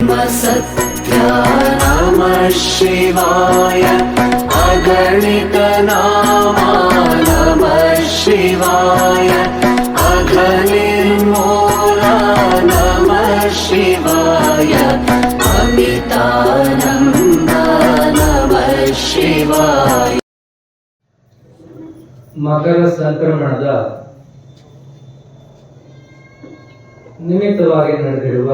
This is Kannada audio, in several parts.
सत्या नमः शिवाय अगणित नामा नमः शिवाय अघनिर्मूला नमः शिवाय अमितानन्द नमः शिवाय। ಮಕರ ಸಂಕ್ರಮಣದ ನಿಮಿತ್ತವಾಗಿ ನಡೆದಿರುವ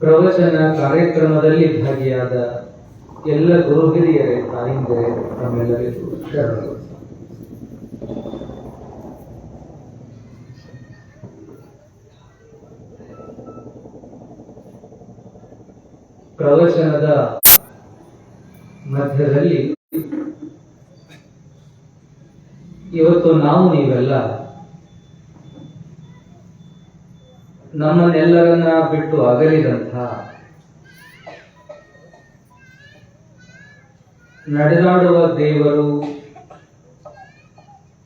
ಪ್ರವಚನ ಕಾರ್ಯಕ್ರಮದಲ್ಲಿ ಭಾಗಿಯಾದ ಎಲ್ಲ ಗುರು ಹಿರಿಯರೇ, ತಾಯಿಂದರೇ, ತಮ್ಮೆಲ್ಲರಿಗೂ ಶರಣರು. ಪ್ರವಚನದ ಮಧ್ಯದಲ್ಲಿ ಇವತ್ತು ನೀವೆಲ್ಲ ನಮ್ಮನ್ನೆಲ್ಲರನ್ನ ಬಿಟ್ಟು ಅಗಲಿದಂಥ, ನಡೆದಾಡುವ ದೇವರು,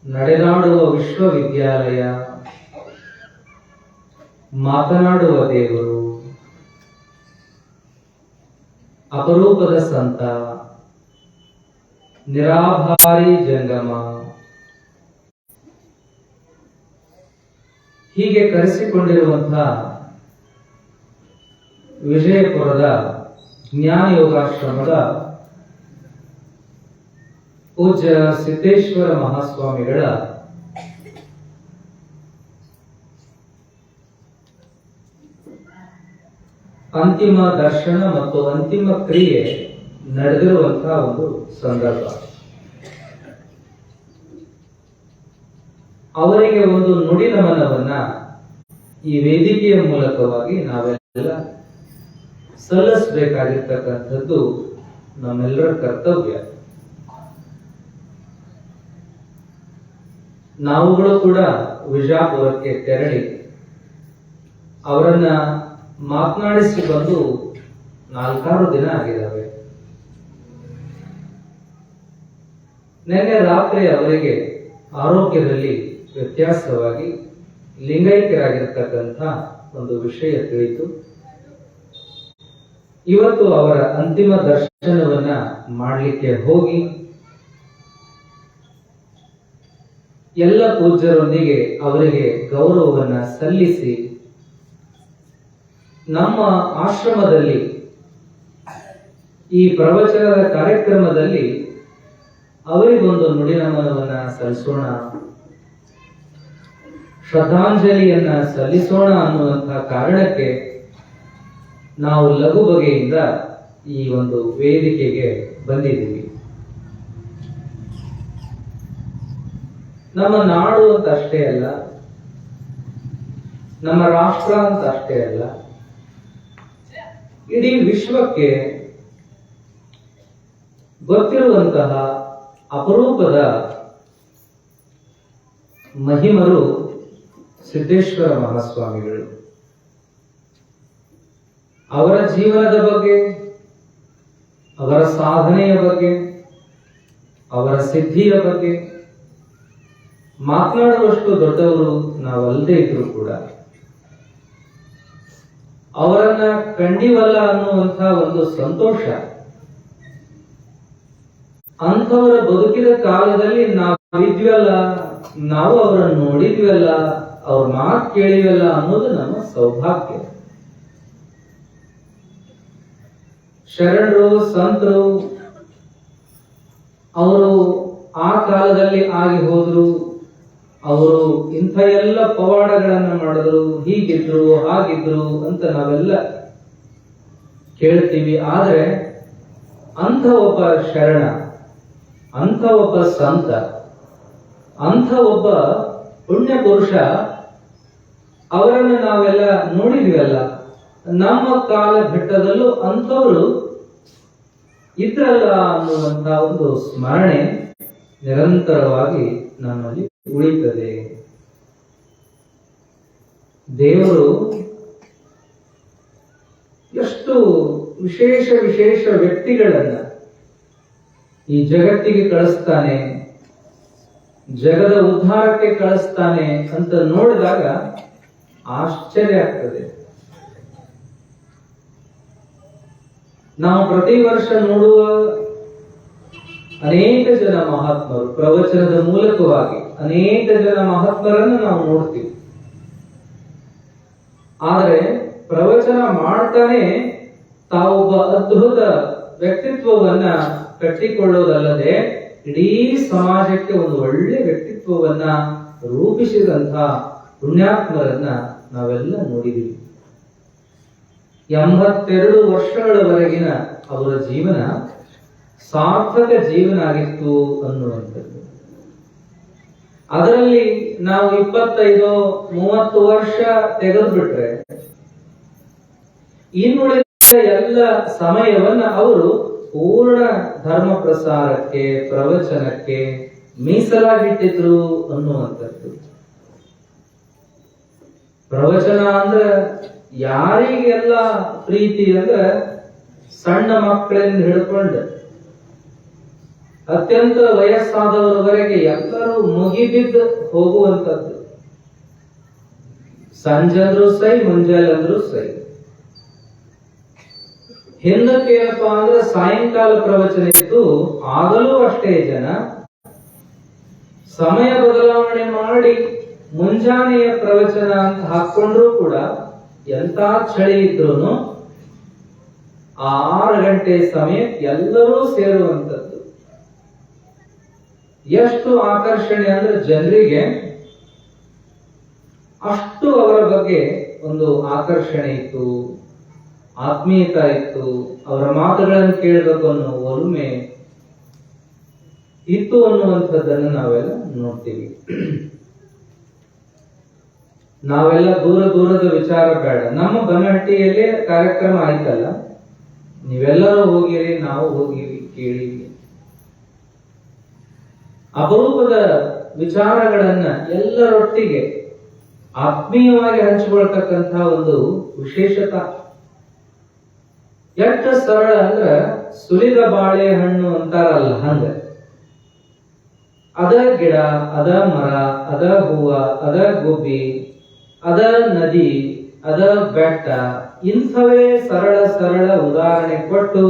ನಡೆದಾಡುವ ವಿಶ್ವವಿದ್ಯಾಲಯ, ಮಾತನಾಡುವ ದೇವರು, ಅಪರೂಪದ ಸಂತ, ನಿರಾಭಾರಿ ಜಂಗಮ, ಹೀಗೆ ಕರೆಸಿಕೊಂಡಿರುವಂತಹ ವಿಜಯಪುರದ ಜ್ಞಾನ ಯೋಗಾಶ್ರಮದ ಪೂಜ್ಯ ಸಿದ್ದೇಶ್ವರ ಮಹಾಸ್ವಾಮಿಗಳ ಅಂತಿಮ ದರ್ಶನ ಮತ್ತು ಅಂತಿಮ ಕ್ರಿಯೆ ನಡೆದಿರುವಂತಹ ಒಂದು ಸಂದರ್ಭ. ಅವರಿಗೆ ಒಂದು ನುಡಿ ನಮನವನ್ನ ಈ ವೇದಿಕೆಯ ಮೂಲಕವಾಗಿ ನಾವೆಲ್ಲ ಸಲ್ಲಿಸಬೇಕಾಗಿರ್ತಕ್ಕಂಥದ್ದು ನಮ್ಮೆಲ್ಲರ ಕರ್ತವ್ಯ. ನಾವುಗಳು ಕೂಡ ವಿಜಾಪುರಕ್ಕೆ ತೆರಳಿ ಅವರನ್ನ ಮಾತನಾಡಿಸಿ ಬಂದು 4-6 ದಿನ ಆಗಿದ್ದಾವೆ. ನಿನ್ನೆ ರಾತ್ರಿ ಅವರಿಗೆ ಆರೋಗ್ಯದಲ್ಲಿ ವ್ಯತ್ಯಾಸವಾಗಿ ಲಿಂಗೈಕ್ಯರಾಗಿರ್ತಕ್ಕಂಥ ಒಂದು ವಿಷಯ ತಿಳಿಯಿತು. ಇವತ್ತು ಅವರ ಅಂತಿಮ ದರ್ಶನವನ್ನ ಮಾಡಲಿಕ್ಕೆ ಹೋಗಿ ಎಲ್ಲ ಪೂಜ್ಯರೊಂದಿಗೆ ಅವರಿಗೆ ಗೌರವವನ್ನ ಸಲ್ಲಿಸಿ ನಮ್ಮ ಆಶ್ರಮದಲ್ಲಿ ಈ ಪ್ರವಚನದ ಕಾರ್ಯಕ್ರಮದಲ್ಲಿ ಅವರಿಗೊಂದು ನುಡಿನಮನವನ್ನ ಸಲ್ಲಿಸೋಣ, ಶ್ರದ್ಧಾಂಜಲಿಯನ್ನ ಸಲ್ಲಿಸೋಣ ಅನ್ನುವಂತಹ ಕಾರಣಕ್ಕೆ ನಾವು ಲಘು ಬಗೆಯಿಂದ ಈ ಒಂದು ವೇದಿಕೆಗೆ ಬಂದಿದ್ದೀವಿ. ನಮ್ಮ ನಾಡು ಅಂತ ಅಷ್ಟೇ ಅಲ್ಲ, ನಮ್ಮ ರಾಷ್ಟ್ರ ಅಂತ ಅಷ್ಟೇ ಅಲ್ಲ, ಇಡೀ ವಿಶ್ವಕ್ಕೆ ಗೊತ್ತಿರುವಂತಹ ಅಪರೂಪದ ಮಹಿಮರು ಸಿದ್ದೇಶ್ವರ ಮಹಾಸ್ವಾಮಿಗಳು. ಅವರ ಜೀವನದ ಬಗ್ಗೆ, ಅವರ ಸಾಧನೆಯ ಬಗ್ಗೆ, ಅವರ ಸಿದ್ಧಿಯ ಬಗ್ಗೆ ಮಾತನಾಡುವಷ್ಟು ದೊಡ್ಡವರು ನಾವಲ್ಲದೆ ಇದ್ರು ಕೂಡ ಅವರನ್ನ ಕಂಡಿವಲ್ಲ ಅನ್ನುವಂತಹ ಒಂದು ಸಂತೋಷ, ಅಂಥವರ ಬದುಕಿದ ಕಾಲದಲ್ಲಿ ನಾವಿದ್ವಲ್ಲ, ನಾವು ಅವರನ್ನು ನೋಡಿದ್ವಲ್ಲ, ಅವ್ರ ಮಾತು ಕೇಳಿವಲ್ಲ ಅನ್ನೋದು ನಮ್ಮ ಸೌಭಾಗ್ಯ. ಶರಣರು, ಸಂತರು ಅವರು ಆ ಕಾಲದಲ್ಲಿ ಆಗಿ ಹೋದ್ರು, ಅವರು ಇಂಥ ಎಲ್ಲ ಪವಾಡಗಳನ್ನ ಮಾಡಿದ್ರು, ಹೀಗಿದ್ರು ಹಾಗಿದ್ರು ಅಂತ ನಾವೆಲ್ಲ ಕೇಳ್ತೀವಿ. ಆದ್ರೆ ಅಂಥ ಒಬ್ಬ ಶರಣ, ಅಂಥ ಒಬ್ಬ ಸಂತ, ಅಂಥ ಒಬ್ಬ ಪುಣ್ಯ ಪುರುಷ, ಅವರನ್ನು ನಾವೆಲ್ಲ ನೋಡಿದ್ವಲ್ಲ, ನಮ್ಮ ಕಾಲಘಟ್ಟದಲ್ಲೂ ಅಂಥವರು ಇದ್ರಲ್ಲ ಅನ್ನುವಂಥ ಒಂದು ಸ್ಮರಣೆ ನಿರಂತರವಾಗಿ ನಮ್ಮಲ್ಲಿ ಉಳಿತದೆ. ದೇವರು ಎಷ್ಟು ವಿಶೇಷ ವಿಶೇಷ ವ್ಯಕ್ತಿಗಳನ್ನ ಈ ಜಗತ್ತಿಗೆ ಕಳಿಸ್ತಾನೆ, ಜಗದ ಉದ್ಧಾರಕ್ಕೆ ಕಳಿಸ್ತಾನೆ ಅಂತ ನೋಡಿದಾಗ ಆಶ್ಚರ್ಯ ಆಗ್ತದೆ. ನಾವು ಪ್ರತಿ ವರ್ಷ ನೋಡುವ ಅನೇಕ ಜನ ಮಹಾತ್ಮರು ಪ್ರವಚನದ ಮೂಲಕವಾಗಿ ಅನೇಕ ಜನ ಮಹಾತ್ಮರನ್ನು ನಾವು ನೋಡ್ತೀವಿ. ಆದರೆ ಪ್ರವಚನ ಮಾಡ್ತಾನೆ ತಾವೊಬ್ಬ ಅದ್ಭುತ ವ್ಯಕ್ತಿತ್ವವನ್ನ ಕಟ್ಟಿಕೊಳ್ಳೋದಲ್ಲದೆ ಇಡೀ ಸಮಾಜಕ್ಕೆ ಒಂದು ಒಳ್ಳೆ ವ್ಯಕ್ತಿತ್ವವನ್ನ ರೂಪಿಸಿದಂತ ಪುಣ್ಯಾತ್ಮರನ್ನ ನಾವೆಲ್ಲ ನೋಡಿದೀವಿ. 82 ವರ್ಷಗಳವರೆಗಿನ ಅವರ ಜೀವನ ಸಾರ್ಥಕ ಜೀವನ ಆಗಿತ್ತು ಅನ್ನುವಂಥದ್ದು. ಅದರಲ್ಲಿ ನಾವು 25-30 ವರ್ಷ ತೆಗೆದುಬಿಟ್ರೆ ಇನ್ನುಳಿದ ಎಲ್ಲ ಸಮಯವನ್ನ ಅವರು ಪೂರ್ಣ ಧರ್ಮ ಪ್ರಸಾರಕ್ಕೆ ಪ್ರವಚನಕ್ಕೆ ಮೀಸಲಾಗಿಟ್ಟಿದ್ರು ಅನ್ನುವಂಥದ್ದು. ಪ್ರವಚನ ಅಂದ್ರೆ ಯಾರಿಗೆಲ್ಲ ಪ್ರೀತಿ ಅಂದ್ರೆ ಸಣ್ಣ ಮಕ್ಕಳಿಂದ ಹಿಡ್ಕೊಂಡು ಅತ್ಯಂತ ವಯಸ್ಸಾದವರವರೆಗೆ ಎಲ್ಲರೂ ಮುಗಿಬಿದ್ದು ಹೋಗುವಂಥದ್ದು. ಸಂಜಂದ್ರು ಸೈ ಮುಂಜಾಲಂದ್ರು ಸೈ. ಹಿಂದಕ್ಕೆ ಏನಪ್ಪಾ ಅಂದ್ರೆ ಸಾಯಂಕಾಲ ಪ್ರವಚನ ಇತ್ತು, ಆಗಲೂ ಅಷ್ಟೇ ಜನ. ಸಮಯ ಬದಲಾವಣೆ ಮಾಡಿ ಮುಂಜಾನೆಯ ಪ್ರವಚನ ಅಂತ ಹಾಕೊಂಡ್ರು ಕೂಡ ಎಂತ ಚಳಿ ಇದ್ರು 6 ಗಂಟೆ ಸಮಯ ಎಲ್ಲರೂ ಸೇರುವಂಥದ್ದು. ಎಷ್ಟು ಆಕರ್ಷಣೆ ಅಂದ್ರೆ ಜನರಿಗೆ ಅಷ್ಟು ಅವರ ಬಗ್ಗೆ ಒಂದು ಆಕರ್ಷಣೆ ಇತ್ತು, ಆತ್ಮೀಯತೆ ಇತ್ತು, ಅವರ ಮಾತುಗಳನ್ನು ಕೇಳಬೇಕು ಅನ್ನೋ ಒಲುಮೆ ಇತ್ತು ಅನ್ನುವಂಥದ್ದನ್ನು ನಾವೆಲ್ಲ ನೋಡ್ತೀವಿ. ನಾವೆಲ್ಲ ದೂರದ ವಿಚಾರ ಬೇಡ. ನಮ್ಮ ಬನಹಟ್ಟಿಯಲ್ಲಿ ಕಾರ್ಯಕ್ರಮ ಆಯ್ತಲ್ಲ, ನೀವೆಲ್ಲರೂ ಹೋಗಿರಿ, ನಾವು ಹೋಗಿವಿ, ಕೇಳಿವಿ. ಅಪರೂಪದ ವಿಚಾರಗಳನ್ನ ಎಲ್ಲರೊಟ್ಟಿಗೆ ಆತ್ಮೀಯವಾಗಿ ಹಂಚಿಕೊಳ್ತಕ್ಕಂಥ ಒಂದು ವಿಶೇಷತೆ. ಎಷ್ಟು ಸರಳ ಅಂದ್ರ ಸುಲಿದ ಬಾಳೆಹಣ್ಣು ಅಂತಾರಲ್ಲ ಹಂಗ. ಅದ ಗಿಡ, ಅದ ಮರ, ಅದ ಹೂವ, ಅದ ಗುಬ್ಬಿ, ಅದ ನದಿ, ಅದ ಬೆಟ್ಟ, ಇಂಥವೇ ಸರಳ ಉದಾಹರಣೆ ಕೊಟ್ಟು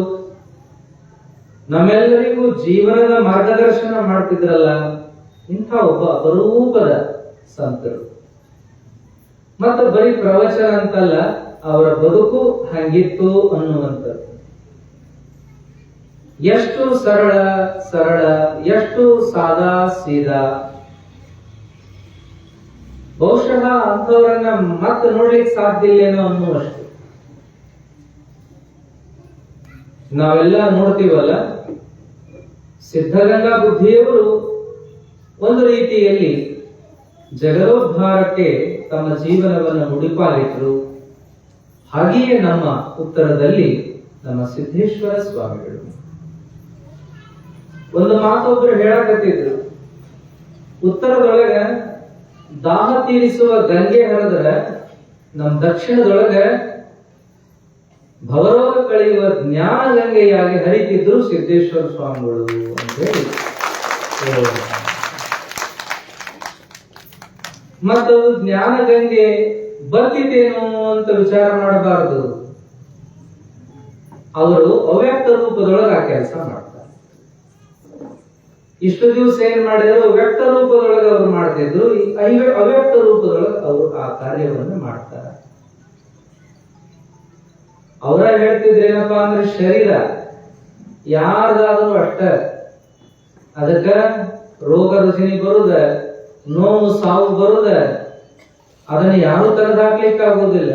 ನಮ್ಮೆಲ್ಲರಿಗೂ ಜೀವನದ ಮಾರ್ಗದರ್ಶನ ಮಾಡ್ತಿದ್ರಲ್ಲ ಇಂಥ ಒಬ್ಬ ಅಪರೂಪದ ಸಂತರು. ಮತ್ತು ಬರೀ ಪ್ರವಚನ ಅಂತಲ್ಲ, ಅವರ ಬದುಕು ಹಂಗಿತ್ತು ಅನ್ನುವಂಥದ್ದು. ಎಷ್ಟು ಸರಳ, ಎಷ್ಟು ಸಾದಾ ಸೀದಾ. ಬಹುಶಃ ಅಂಥವರನ್ನ ಮತ್ತೆ ನೋಡ್ಲಿಕ್ಕೆ ಸಾಧ್ಯ ಇಲ್ಲೇನೋ ಅನ್ನುವಷ್ಟು. ನಾವೆಲ್ಲ ನೋಡ್ತೀವಲ್ಲ, ಸಿದ್ಧಗಂಗಾ ಬುದ್ಧಿಯವರು ಒಂದು ರೀತಿಯಲ್ಲಿ ಜಗದೋದ್ಧಾರಕ್ಕೆ ತಮ್ಮ ಜೀವನವನ್ನು ಮುಡಿಪಾಗಿಟ್ಟರು. ಹಾಗೆಯೇ ನಮ್ಮ ಉತ್ತರದಲ್ಲಿ ನಮ್ಮ ಸಿದ್ದೇಶ್ವರ ಸ್ವಾಮಿಗಳು ಒಂದು ಮಾತೊಬ್ಬರು ಹೇಳಕತ್ತಿದ್ರು. ಉತ್ತರದೊಳಗ ದಾಹ ತೀರಿಸುವ ಗಂಗೆ ಹರಿದ್ರೆ ನಮ್ಮ ದಕ್ಷಿಣದೊಳಗ ಭವರೋಗ ಕಳೆಯುವ ಜ್ಞಾನ ಗಂಗೆಯಾಗಿ ಹರಿತಿದ್ರು ಸಿದ್ದೇಶ್ವರ ಸ್ವಾಮಿಗಳು ಅಂತ ಹೇಳಿ. ಮತ್ತು ಜ್ಞಾನ ಗಂಗೆ ಬರ್ತಿದ್ದೇನೋ ಅಂತ ವಿಚಾರ ಮಾಡಬಾರದು. ಅವರು ಅವ್ಯಕ್ತ ರೂಪದೊಳಗೆ ಆ ಕೆಲಸ ಮಾಡ್ತಾರೆ. ಇಷ್ಟು ದಿವಸ ಏನ್ ಮಾಡಿದ್ರು ವ್ಯಕ್ತ ರೂಪದೊಳಗೆ ಅವರು ಮಾಡ್ತಿದ್ರು, ಅವ್ಯಕ್ತ ರೂಪದೊಳಗೆ ಅವರು ಆ ಕಾರ್ಯವನ್ನು ಮಾಡ್ತಾರೆ. ಅವರ ಹೇಳ್ತಿದ್ರೇನಪ್ಪಾ ಅಂದ್ರೆ ಶರೀರ ಯಾರ್ದಾದ್ರೂ ಅಷ್ಟ, ಅದಕ್ಕ ರೋಗ ರುಜಿನಿ ಬರುದ, ನೋವು ಸಾವು ಬರುದ, ಅದನ್ನ ಯಾರು ತೆಗೆದಾಕ್ಲಿಕ್ಕೆ ಆಗೋದಿಲ್ಲ.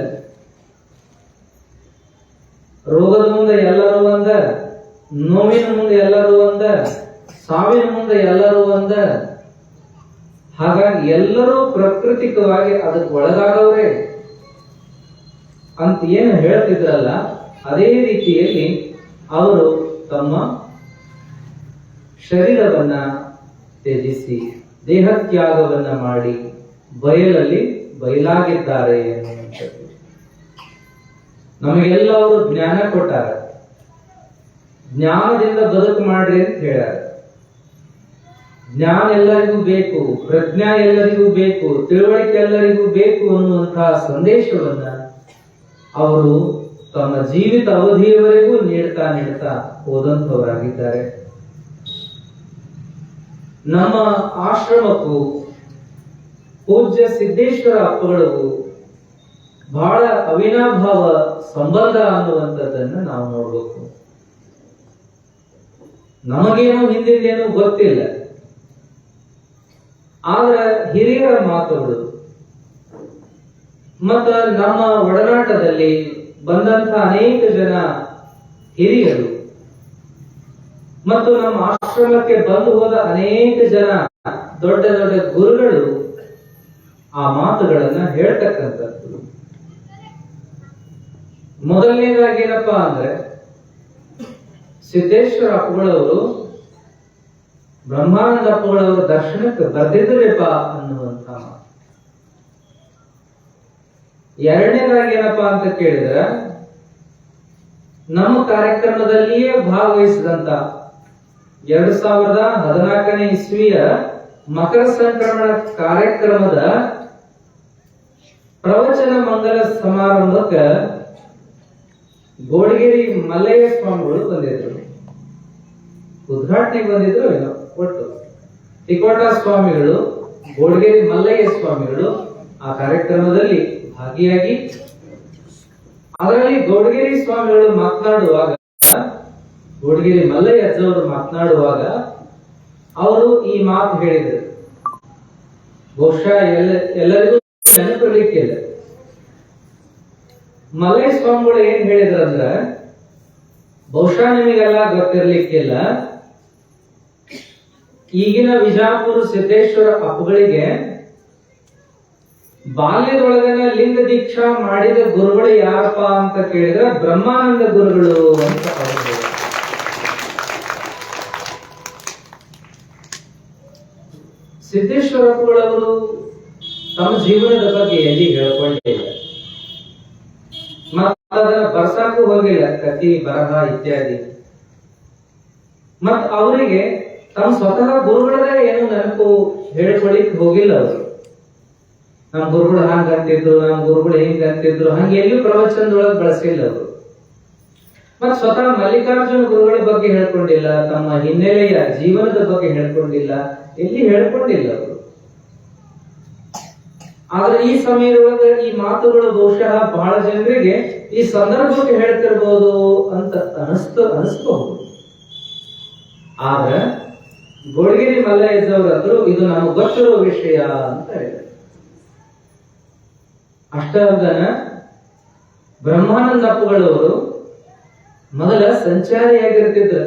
ರೋಗದ ಮುಂದೆ ಎಲ್ಲರೂ ಒಂದ, ನೋವಿನ ಮುಂದೆ ಎಲ್ಲರೂ ಒಂದ, ಸಾವಿನ ಮುಂದೆ ಎಲ್ಲರೂ ಒಂದ. ಹಾಗಾಗಿ ಎಲ್ಲರೂ ಪ್ರಾಕೃತಿಕವಾಗಿ ಅದಕ್ಕೆ ಒಳಗಾದವರೇ ಅಂತ ಏನು ಹೇಳ್ತಿದ್ರಲ್ಲ, ಅದೇ ರೀತಿಯಲ್ಲಿ ಅವರು ತಮ್ಮ ಶರೀರವನ್ನ ತ್ಯಜಿಸಿ ದೇಹತ್ಯಾಗವನ್ನ ಮಾಡಿ ಬಯಲಲ್ಲಿ ಬಯಲಾಗಿದ್ದಾರೆ ಎನ್ನುವಂಥದ್ದು. ನಮಗೆಲ್ಲ ಅವರು ಜ್ಞಾನ ಕೊಟ್ಟಾರ. ಜ್ಞಾನದಿಂದ ಬದುಕು ಮಾಡ್ರಿ ಅಂತ ಹೇಳ್ಯಾರ. ಜ್ಞಾನ ಎಲ್ಲರಿಗೂ ಬೇಕು, ಪ್ರಜ್ಞಾ ಎಲ್ಲರಿಗೂ ಬೇಕು, ತಿಳುವಳಿಕೆ ಎಲ್ಲರಿಗೂ ಬೇಕು ಅನ್ನುವಂತಹ ಸಂದೇಶವನ್ನ ಅವರು ತಮ್ಮ ಜೀವಿತ ಅವಧಿಯವರೆಗೂ ನೀಡ್ತಾ ಹೋದಂಥವರಾಗಿದ್ದಾರೆ. ನಮ್ಮ ಆಶ್ರಮಕ್ಕೂ ಪೂಜ್ಯ ಸಿದ್ದೇಶ್ವರ ಅಪ್ಪಗಳಿಗೂ ಬಹಳ ಅವಿನಾಭಾವ ಸಂಬಂಧ ಅನ್ನುವಂಥದ್ದನ್ನು ನಾವು ನೋಡ್ಬೇಕು. ನಮಗೇನು ಹಿಂದಿಂದೇನು ಗೊತ್ತಿಲ್ಲ, ಆದ್ರೆ ಹಿರಿಯರ ಮಾತುಗಳು ಮತ್ತ ನಮ್ಮ ಒಡನಾಟದಲ್ಲಿ ಬಂದಂತ ಅನೇಕ ಜನ ಹಿರಿಯರು ಮತ್ತು ನಮ್ಮ ಆಶ್ರಮಕ್ಕೆ ಬಂದು ಹೋದ ಅನೇಕ ಜನ ದೊಡ್ಡ ದೊಡ್ಡ ಗುರುಗಳು ಆ ಮಾತುಗಳನ್ನ ಹೇಳ್ತಕ್ಕಂಥದ್ದು. ಮೊದಲನೇದಾಗಿ ಏನಪ್ಪಾ ಅಂದ್ರೆ, ಸಿದ್ದೇಶ್ವರ ಅಪ್ಪಗಳವರು ಬ್ರಹ್ಮಾನಂದ ಅಪ್ಪಗಳವರ ದರ್ಶನಕ್ಕೆ ಬರ್ದಿದ್ದರೇಪ ಅನ್ನುವಂತ ಮಾತು. ಎರಡನೇದಾಗಿ ಏನಪ್ಪಾ ಅಂತ ಕೇಳಿದ್ರೆ, ನಮ್ಮ ಕಾರ್ಯಕ್ರಮದಲ್ಲಿಯೇ ಭಾಗವಹಿಸಿದಂತ 2014ನೇ ಇಸ್ವಿಯ ಮಕರ ಸಂಕ್ರಮಣ ಕಾರ್ಯಕ್ರಮದ ಪ್ರವಚನ ಮಂಗಲ ಸಮಾರಂಭಕ್ಕೆ ಗೋಡಗೇರಿ ಮಲ್ಲಯ್ಯ ಸ್ವಾಮಿಗಳು ಬಂದಿದ್ರು. ಉದ್ಘಾಟನೆಗೆ ಬಂದಿದ್ರು ಏನೋ, ಒಟ್ಟು ತಿಕೋಟ ಸ್ವಾಮಿಗಳು, ಗೋಡಗೇರಿ ಮಲ್ಲಯ್ಯ ಸ್ವಾಮಿಗಳು ಆ ಕಾರ್ಯಕ್ರಮದಲ್ಲಿ ಭಾಗಿಯಾಗಿ, ಅದರಲ್ಲಿ ಗೋಡಗೇರಿ ಸ್ವಾಮಿಗಳು ಮಾತನಾಡುವಾಗ, ಗೋಡಗೇರಿ ಮಲ್ಲಯ್ಯ ಅಜ್ಜವರು ಮಾತನಾಡುವಾಗ ಅವರು ಈ ಮಾತು ಹೇಳಿದರು. ಬಹುಶಃ ಎಲ್ಲರಿಗೂ ನೆನಪಿರ್ಲಿಕ್ಕಿಲ್ಲ. ಮಲ್ಲಯ್ಯ ಸ್ವಾಮಿಗಳು ಏನ್ ಹೇಳಿದ್ರಂದ್ರ, ಬಹುಶಃ ನಿಮಗೆಲ್ಲ ಗೊತ್ತಿರ್ಲಿಕ್ಕಿಲ್ಲ, ಈಗಿನ ವಿಜಾಪುರ ಸಿದ್ದೇಶ್ವರ ಅಪ್ಪಗಳಿಗೆ ಬಾಲ್ಯದೊಳಗನ ಲಿಂಗ ದೀಕ್ಷಾ ಮಾಡಿದ ಗುರುಗಳು ಯಾರಪ್ಪ ಅಂತ ಕೇಳಿದ್ರೆ ಬ್ರಹ್ಮಾನಂದ ಗುರುಗಳು ಅಂತ ಅವರು ಹೇಳಿದ್ರು. ಸಿದ್ದೇಶ್ವರ ಅಪ್ಪಗಳವರು ತಮ್ಮ ಜೀವನದ ಬಗ್ಗೆ ಎಲ್ಲಿ ಹೇಳ್ಕೊಂಡಿಲ್ಲ, ಮತ್ತ ಅದನ್ನ ಬರ್ಸಾಕು ಹೋಗಿಲ್ಲ, ಕಥೆ ಬರಹ ಇತ್ಯಾದಿ. ಮತ್ ಅವರಿಗೆ ತಮ್ಮ ಸ್ವತಃ ಗುರುಗಳದೇ ಏನು ನೆನಪು ಹೇಳ್ಕೊಳಿಕ್ ಹೋಗಿಲ್ಲ. ಅವರು ನಮ್ಮ ಗುರುಗಳು ಹಂಗ ಅಂತಿದ್ರು, ನಮ್ಮ ಗುರುಗಳು ಹಿಂಗ ಅಂತಿದ್ರು, ಹಂಗೆ ಎಲ್ಲೂ ಪ್ರವಚನದೊಳಗೆ ಬಳಸಿಲ್ಲ ಅವರು. ಮತ್ ಸ್ವತಃ ಮಲ್ಲಿಕಾರ್ಜುನ ಗುರುಗಳ ಬಗ್ಗೆ ಹೇಳ್ಕೊಂಡಿಲ್ಲ, ತಮ್ಮ ಹಿನ್ನೆಲೆಯ ಜೀವನದ ಬಗ್ಗೆ ಹೇಳ್ಕೊಂಡಿಲ್ಲ, ಎಲ್ಲಿ ಹೇಳ್ಕೊಂಡಿಲ್ಲ ಅವರು. ಆದ್ರೆ ಈ ಸಮಯದೊಳಗೆ ಈ ಮಾತುಗಳು ಬಹುಶಃ ಬಹಳ ಜನರಿಗೆ ಈ ಸಂದರ್ಭಕ್ಕೆ ಹೇಳ್ತಿರ್ಬೋದು ಅಂತ ಅನಿಸ್ಬಹುದು. ಆದ್ರೆ ಗೋಡಗೇರಿ ಮಲ್ಲಯ್ಯದವರಾದ್ರು ಇದು ನಮಗೆ ಗೊತ್ತಿರುವ ವಿಷಯ ಅಂತ ಹೇಳಿದ್ರು. ಅಷ್ಟಾರ್ಧನ ಬ್ರಹ್ಮಾನಂದಪ್ಪಗಳವರು ಮೊದಲ ಸಂಚಾರಿಯಾಗಿರ್ತಿದ್ರು.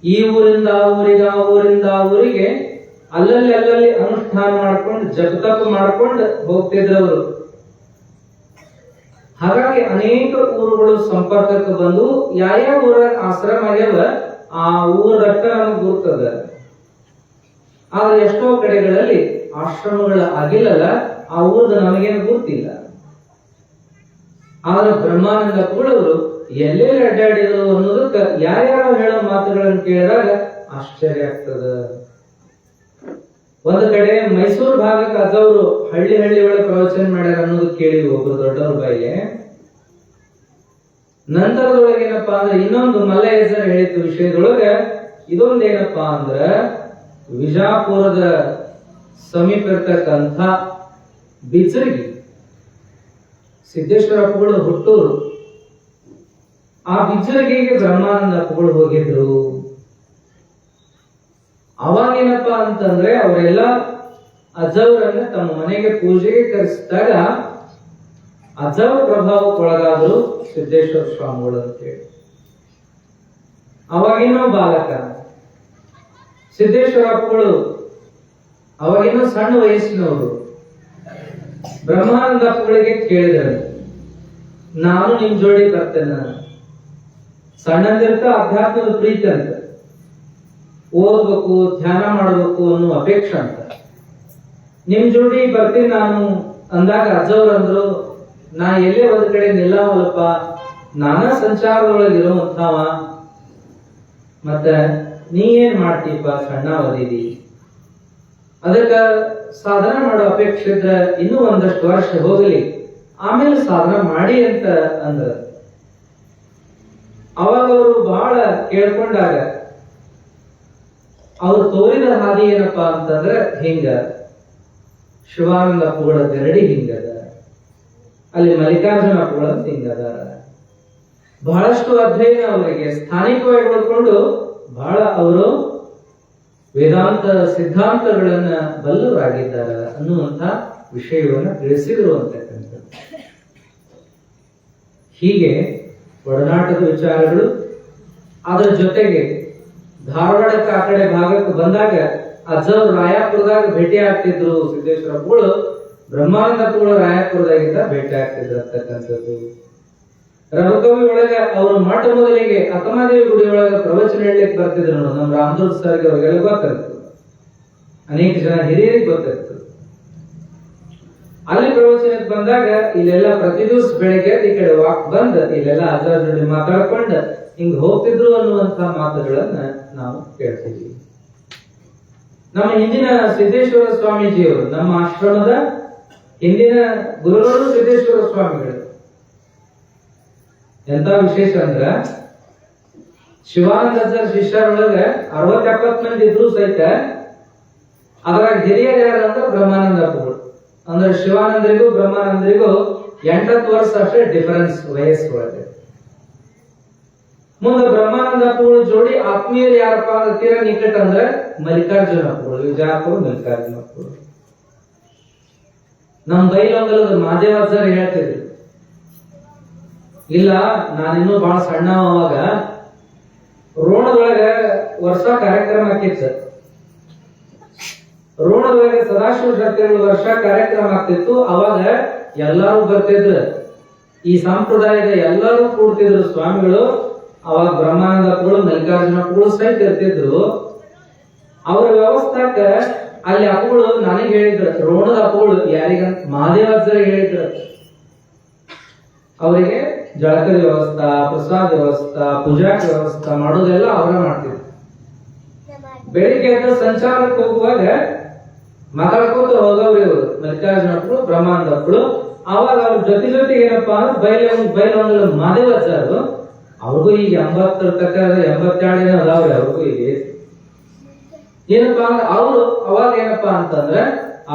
ಈ ಊರಿಂದ ಆ ಊರಿಗೆ, ಆ ಊರಿಂದ ಆ ಊರಿಗೆ ಅಲ್ಲಲ್ಲಿ ಅನುಷ್ಠಾನ ಮಾಡ್ಕೊಂಡು ಜಪತಪ ಮಾಡ್ಕೊಂಡು ಹೋಗ್ತಿದ್ರು ಅವರು. ಹಾಗಾಗಿ ಅನೇಕ ಊರುಗಳು ಸಂಪರ್ಕಕ್ಕೆ ಬಂದು ಯಾವ ಊರ ಆಶ್ರಮ ಆಗ್ಯಾವ ಆ ಊರಕ್ಕ ನಮಗೆ ಗುರ್ತದ. ಆದ್ರೆ ಎಷ್ಟೋ ಕಡೆಗಳಲ್ಲಿ ಆಶ್ರಮಗಳ ಆಗಿಲ್ಲಲ್ಲ, ಆ ಊರದ ನಮಗೇನು ಗುರ್ತಿಲ್ಲ. ಆದ್ರೆ ಬ್ರಹ್ಮಾನಂದ ಅಪ್ಪಗಳವರು ಎಲ್ಲೆಲ್ಲಿ ಅಡ್ಡಾಡಿದ್ರು ಅನ್ನೋದಕ್ಕ ಯಾರ್ಯಾರು ಹೇಳೋ ಮಾತುಗಳನ್ನು ಕೇಳಿದಾಗ ಆಶ್ಚರ್ಯ ಆಗ್ತದ. ಒಂದು ಕಡೆ ಮೈಸೂರು ಭಾಗಕ್ಕೆ ಅಜ್ಜವರು ಹಳ್ಳಿ ಒಳಗೆ ಪ್ರವಚನ ಮಾಡ್ಯಾರ ಅನ್ನೋದು ಕೇಳಿ ಒಬ್ರು ದೊಡ್ಡವ್ರ ಬಾಯಿಗೆ. ನಂತರದೊಳಗೆ ಏನಪ್ಪಾ ಅಂದ್ರೆ ಇನ್ನೊಂದು ಮಲ್ಲಯ್ಯ ಹೆಸರು ಹೇಳಿದ ವಿಷಯದೊಳಗೆ ಇದೊಂದೇನಪ್ಪಾ ಅಂದ್ರ, ವಿಜಾಪುರದ ಸಮೀಪ ಇರ್ತಕ್ಕಂಥ ಬಿಜರ್ಗಿ ಸಿದ್ದೇಶ್ವರ ಅಪ್ಪಗಳು ಹುಟ್ಟೂರು. ಆ ಬಿಜರ್ಗಿಗೆ ಬ್ರಹ್ಮಾನಂದ ಅಪ್ಪಗಳು ಹೋಗಿದ್ರು. ಅವಾಗೇನಪ್ಪಾ ಅಂತಂದ್ರೆ ಅವರೆಲ್ಲ ಅಜ್ಜವರನ್ನ ತಮ್ಮ ಮನೆಗೆ ಪೂಜೆಗೆ ಕರೆಸಿದಾಗ ಅಜ್ಜವ ಪ್ರಭಾವಕ್ಕೊಳಗಾದ್ರು ಸಿದ್ದೇಶ್ವರ ಸ್ವಾಮಿಗಳು ಅಂತೇಳಿ. ಅವಾಗೇನೋ ಬಾಲಕ ಸಿದ್ದೇಶ್ವರ ಅಪ್ಪಗಳು ಅವಾಗೇನೋ ಸಣ್ಣ ವಯಸ್ಸಿನವರು ಬ್ರಹ್ಮಾನಂದ ಅಪ್ಪಗಳಿಗೆ ಕೇಳಿದರು, ನಾನು ನಿಮ್ ಜೋಡಿ ಬರ್ತೇನೆ, ಸಣ್ಣಂದಿರ್ತ ಅಧ್ಯಾತ್ಮದ ಪ್ರೀತಿ ಅಂತ, ಓದ್ಬೇಕು ಧ್ಯಾನ ಮಾಡ್ಬೇಕು ಅನ್ನೋ ಅಪೇಕ್ಷೆ ಅಂತ, ನಿಮ್ ಜೋಡಿ ಬರ್ತೀನಿ ನಾನು ಅಂದಾಗ ಅಜ್ಜವ್ರು ಅಂದ್ರು, ನಾ ಎಲ್ಲೇ ಒಂದ್ ಕಡೆ ನಿಲ್ಲವಲ್ಲಪ್ಪ, ನಾನಾ ಸಂಚಾರದೊಳಗೆ ಇರುವಂತವ, ಮತ್ತ ನೀ ಏನ್ ಮಾಡ್ತೀಪ, ಸಣ್ಣ ಓದಿದಿ, ಅದಕ್ಕ ಸಾಧನ ಮಾಡೋ ಅಪೇಕ್ಷೆ ಇದ್ರೆ ಇನ್ನೂ ಒಂದಷ್ಟು ವರ್ಷ ಹೋಗಲಿ, ಆಮೇಲೆ ಸಾಧನ ಮಾಡಿ ಅಂತ ಅಂದ್ರ. ಅವಾಗ ಅವರು ಬಹಳ ಕೇಳ್ಕೊಂಡಾಗ ಅವ್ರು ತೋರಿದ ಹಾದಿ ಏನಪ್ಪಾ ಅಂತಂದ್ರೆ ಹಿಂಗ ಶಿವಾನಂದ ಅಪ್ಪುಗಳ ಗರಡಿ ಹಿಂಗದ, ಅಲ್ಲಿ ಮಲ್ಲಿಕಾರ್ಜುನ ಅಪ್ಪುಗಳ ಹಿಂಗದ. ಬಹಳಷ್ಟು ಅಧ್ಯಯನ ಅವರಿಗೆ ಸ್ಥಾನಿಕವಾಗಿ ನೋಡಿಕೊಂಡು ಬಹಳ ಅವರು ವೇದಾಂತ ಸಿದ್ಧಾಂತಗಳನ್ನ ಬಲ್ಲವರಾಗಿದ್ದಾರೆ ಅನ್ನುವಂತ ವಿಷಯವನ್ನ ತಿಳಿಸಿದರು ಅಂತಕ್ಕಂಥದ್ದು. ಹೀಗೆ ಒಡನಾಟದ ವಿಚಾರಗಳು, ಅದರ ಜೊತೆಗೆ ಧಾರವಾಡಕ್ಕೆ ಆ ಕಡೆ ಭಾಗಕ್ಕೆ ಬಂದಾಗ ಅಜ್ಜವ್ರು ರಾಯಾಪುರದಾಗ ಭೇಟಿ ಆಗ್ತಿದ್ರು ಸಿದ್ದೇಶ್ವರಪ್ಪಗಳು, ಬ್ರಹ್ಮಾನಂದಪ್ಪಗಳು ರಾಯಾಪುರದಾಗಿಂದ ಭೇಟಿ ಆಗ್ತಿದ್ರು ಅಂತಕ್ಕಂಥದ್ದು. ರಘುಕವಿ ಒಳಗ ಅವರು ಮೊಟ್ಟ ಮೊದಲಿಗೆ ಅಕ್ಕಮಾದೇವಿ ಗುಡಿ ಒಳಗ ಪ್ರವಚನ ಹೇಳಲಿಕ್ಕೆ ಬರ್ತಿದ್ರು. ನಮ್ಮ ರಾಮದುರ್ಗ ಸರ್ಗೆ ಅವ್ರಿಗೆಲ್ಲ ಗೊತ್ತಿರ್ತದೆ, ಅನೇಕ ಜನ ಹಿರಿಯರಿಗೆ ಗೊತ್ತಿರ್ತದೆ. ಅಲ್ಲಿ ಪ್ರವಚನಕ್ಕೆ ಬಂದಾಗ ಇಲ್ಲೆಲ್ಲ ಪ್ರತಿ ದಿವಸ ಬೆಳಿಗ್ಗೆ ಈ ಕಡೆ ವಾಕ್ ಬಂದ್ ಇಲ್ಲೆಲ್ಲ ಅಜ್ಜರ ಜೊತೆ ಮಾತಾಡ್ಕೊಂಡ ಹಿಂಗ್ ಹೋಗ್ತಿದ್ರು ಅನ್ನುವಂತ ಮಾತುಗಳನ್ನ ನಾವು ಕೇಳ್ತೀವಿ. ನಮ್ಮ ಹಿಂದಿನ ಸಿದ್ದೇಶ್ವರ ಸ್ವಾಮೀಜಿಯವರು, ನಮ್ಮ ಆಶ್ರಮದ ಹಿಂದಿನ ಗುರುಗಳು ಸಿದ್ದೇಶ್ವರ ಸ್ವಾಮಿಗಳು. ಎಂತ ವಿಶೇಷ ಅಂದ್ರ ಶಿವಾನಂದ ಶಿಷ್ಯರೊಳಗ 60-70 ಮಂದಿ ಇದ್ರು ಸಹಿತ ಅದ್ರಾಗ ಹಿರಿಯರು ಯಾರು ಅಂದ್ರೆ ಬ್ರಹ್ಮಾನಂದ ಅಪ್ಪುಗಳು. ಅಂದ್ರೆ ಶಿವಾನಂದರಿಗೂ ಬ್ರಹ್ಮಾನಂದರಿಗೂ 8 ವರ್ಷ ಅಷ್ಟೇ ಡಿಫರೆನ್ಸ್ ವಯಸ್ಸೊಳಗೆ. ಮುಂದೆ ಬ್ರಹ್ಮಾನಂದ ಅಪ್ಪುಗಳು ಜೋಡಿ ಆತ್ಮೀಯರು ಯಾರಪ್ಪ ಅಂದ್ರೆ ತೀರಾ ನಿಕಟ ಅಂದ್ರೆ ಮಲ್ಲಿಕಾರ್ಜುನ ಅಪ್ಪುಗಳು, ವಿಜಯಪುರ ಮಲ್ಲಿಕಾರ್ಜುನ ಅಪ್ಪುಗಳು. ನಮ್ ಬೈಲೊಂಗಲದ ಮಾದೇವಾಚಾರ್ಯ ಹೇಳ್ತಿದ್ರು, ಇಲ್ಲ ನಾನಿನ್ನೂ ಬಹಳ ಸಣ್ಣ ಅವಾಗ ರೋಣದೊಳಗ ವರ್ಷ ಕಾರ್ಯಕ್ರಮ ಆಕಿತ್ತು. ರೋಣದೊಳಗೆ ಸದಾಶಿವ ಶಾಸ್ತ್ರಿಗಳು ವರ್ಷ ಕಾರ್ಯಕ್ರಮ ಆಗ್ತಿತ್ತು. ಅವಾಗ ಎಲ್ಲಾರು ಬರ್ತಿದ್ರು, ಈ ಸಂಪ್ರದಾಯದ ಎಲ್ಲರೂ ಕೂಡ್ತಿದ್ರು ಸ್ವಾಮಿಗಳು. ಅವಾಗ ಬ್ರಹ್ಮಾನಂದಪ್ಪಗಳು ಮಲ್ಲಿಕಾರ್ಜುನ ಅಪ್ಪಗಳು ಸಹಿತ ಇರ್ತಿದ್ರು. ಅವರ ವ್ಯವಸ್ಥಾಕ ಅಲ್ಲಿ ಅಪ್ಪಗಳು ನನಗೆ ಹೇಳಿದ್ರು, ರೋಣದ ಅಪ್ಪಗಳು ಯಾರಿಗಂತ ಮಹಾದೇವಾಚಾರ್ಯ ಹೇಳಿದ್ರು. ಅವರಿಗೆ ಜಳಕದ ವ್ಯವಸ್ಥಾ, ಪ್ರಸಾದ ವ್ಯವಸ್ಥಾ, ಪೂಜಾ ವ್ಯವಸ್ಥಾ ಮಾಡೋದೆಲ್ಲ ಅವರ ಮಾಡ್ತಿದ್ರು. ಬೆಳಿಗ್ಗೆ ಎದ್ದು ಸಂಚಾರಕ್ಕೆ ಹೋಗುವಾಗ ಮಾತಾಡ್ಕೋತ ಹೋಗವ್ರಿ ಅವರು ಮಲ್ಲಿಕಾರ್ಜುನ ಅಪ್ಪಗಳು, ಬ್ರಹ್ಮಾನಂದ ಅಪ್ಪಗಳು. ಅವಾಗ ಅವ್ರ ಜೊತೆಗೆ ಏನಪ್ಪಾ ಅಂದ್ರೆ ಬೈಲೊಂಗಲ ಮಾದೇವಾಚಾರ್ಯರು, ಅವ್ರಿಗೂ ಈಗ 80 ತಕ್ಕ 82 ಅದಾವ್ರಿ ಅವ್ರಿಗೂ. ಈಗ ಏನಪ್ಪಾ ಅಂದ್ರೆ ಅವರು ಅವಾಗ ಏನಪ್ಪಾ ಅಂತಂದ್ರೆ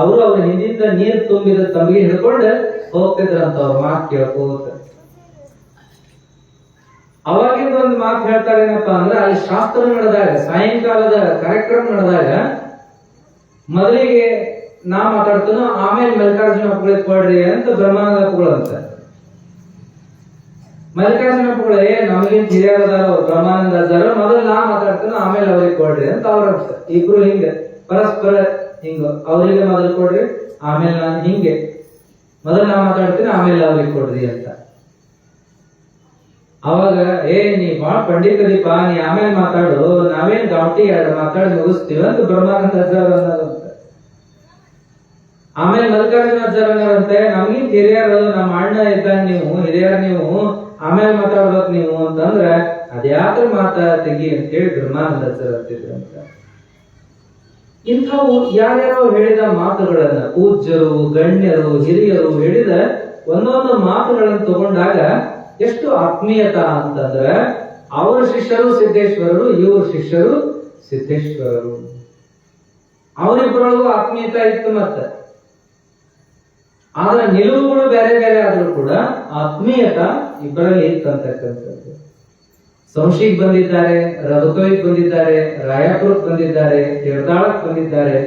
ಅವರು ಅವ್ರ ಹಿಂದಿಂದ ನೀರು ತುಂಬಿದ ತಮಗೆ ಹಿಡ್ಕೊಂಡು ಹೋಗ್ತಿದ್ರಂತ. ಅವ್ರ ಮಾತು ಕೇಳ್ಕೋತ ಅವಾಗಿಂದ ಒಂದು ಮಾತು ಹೇಳ್ತಾರೆ, ಏನಪ್ಪಾ ಅಂದ್ರೆ ಅಲ್ಲಿ ಶಾಸ್ತ್ರ ನಡೆದಾಗ, ಸಾಯಂಕಾಲದ ಕಾರ್ಯಕ್ರಮ ನಡೆದಾಗ ಮೊದಲಿಗೆ ನಾ ಮಾತಾಡ್ತಾನೋ ಆಮೇಲೆ ಮಲ್ಲಿಕಾರ್ಜುನ ಅಪ್ಪಗಳಿಗೆ ಕೊಡ್ರಿ ಅಂತ ಬ್ರಹ್ಮಾನಂದ ಅಪ್ಪಗಳು ಅಂತ. ಮಲ್ಲಿಕಾರ್ಜುನ ಅಪ್ಪಗಳೇ ನಮಗಿಂತ ಹಿರಿಯರದಾರ ಅವ್ರು ಬ್ರಹ್ಮಾನಂದ ಅಜ್ಜಾರ, ಮೊದಲು ನಾ ಮಾತಾಡ್ತಾನೋ ಆಮೇಲೆ ಅವ್ರಿಗೆ ಕೊಡ್ರಿ ಅಂತ ಅವ್ರ ಇಬ್ರು ಹಿಂಗ ಪರಸ್ಪರ ಹಿಂಗ, ಅವರಿಗೆ ಮೊದಲು ಕೊಡ್ರಿ ಆಮೇಲೆ ನಾನು ಹಿಂಗೆ ಮೊದಲು ನಾ ಮಾತಾಡ್ತೀನಿ ಆಮೇಲೆ ಅವ್ರಿಗೆ ಕೊಡ್ರಿ ಅಂತ. ಅವಾಗ ನೀ ಬಾಳ ಪಂಡಿತದೀಪ, ನೀ ಆಮೇಲೆ ಮಾತಾಡು, ನಾವೇನ್ ಗಾಂಟಿ 2 ಮಾತಾಡಿ ಮುಗಿಸ್ತೀವಿ ಅಂತ ಬ್ರಹ್ಮಾನಂದ ಅಜ್ಜಾರ ಅನ್ನೋದಂತ. ಆಮೇಲೆ ಮಲ್ಲಿಕಾರ್ಜುನ ಅಜ್ಜಾರ ಅನ್ನೋದಂತೆ, ನಮ್ಗಿಂತ ಹಿರಿಯರು, ನಮ್ಮ ಅಣ್ಣ ಇದ್ದಾಗ ನೀವು ಹಿರಿಯರು, ನೀವು ಆಮೇಲೆ ಮಾತಾಡ್ಬೇಕು ನೀವು ಅಂತಂದ್ರ ಅದ್ಯಾತ್ರ ಮಾತಾ ತೆಗಿ ಅಂತ ಹೇಳಿ ಬ್ರಹ್ಮಾನಂದ ಅಜ್ಜಾರ ಅಂತಿದ್ರಂತ. ಇಂಥವು ಯಾರ್ಯಾರೋ ಹೇಳಿದ ಮಾತುಗಳನ್ನ, ಪೂಜ್ಯರು, ಗಣ್ಯರು, ಹಿರಿಯರು ಹೇಳಿದ ಒಂದೊಂದು ಮಾತುಗಳನ್ನು ತಗೊಂಡಾಗ ಎಷ್ಟು ಆತ್ಮೀಯತ ಅಂತಂದ್ರೆ ಅವರ ಶಿಷ್ಯರು ಸಿದ್ದೇಶ್ವರರು, ಇವ್ರ ಶಿಷ್ಯರು ಸಿದ್ದೇಶ್ವರರು. ಅವರಿಬ್ಬರೊಳಗೂ ಆತ್ಮೀಯತ ಇತ್ತು. ಮತ್ತೆ ಆದ್ರೆ ನಿಲುವುಗಳು ಬೇರೆ ಬೇರೆ ಆದ್ರೂ ಕೂಡ ಆತ್ಮೀಯತ ಇಬ್ಬರಲ್ಲಿ ಇತ್ತಂತಕ್ಕಂಥದ್ದು. ಸಂಶಿಗ್ ಬಂದಿದ್ದಾರೆ, ರಘುಕವಿಗೆ ಬಂದಿದ್ದಾರೆ, ರಾಯಾಪುರಕ್ಕೆ ಬಂದಿದ್ದಾರೆ, ತೀರ್ಥಾಳಕ್ಕೆ ಬಂದಿದ್ದಾರೆ,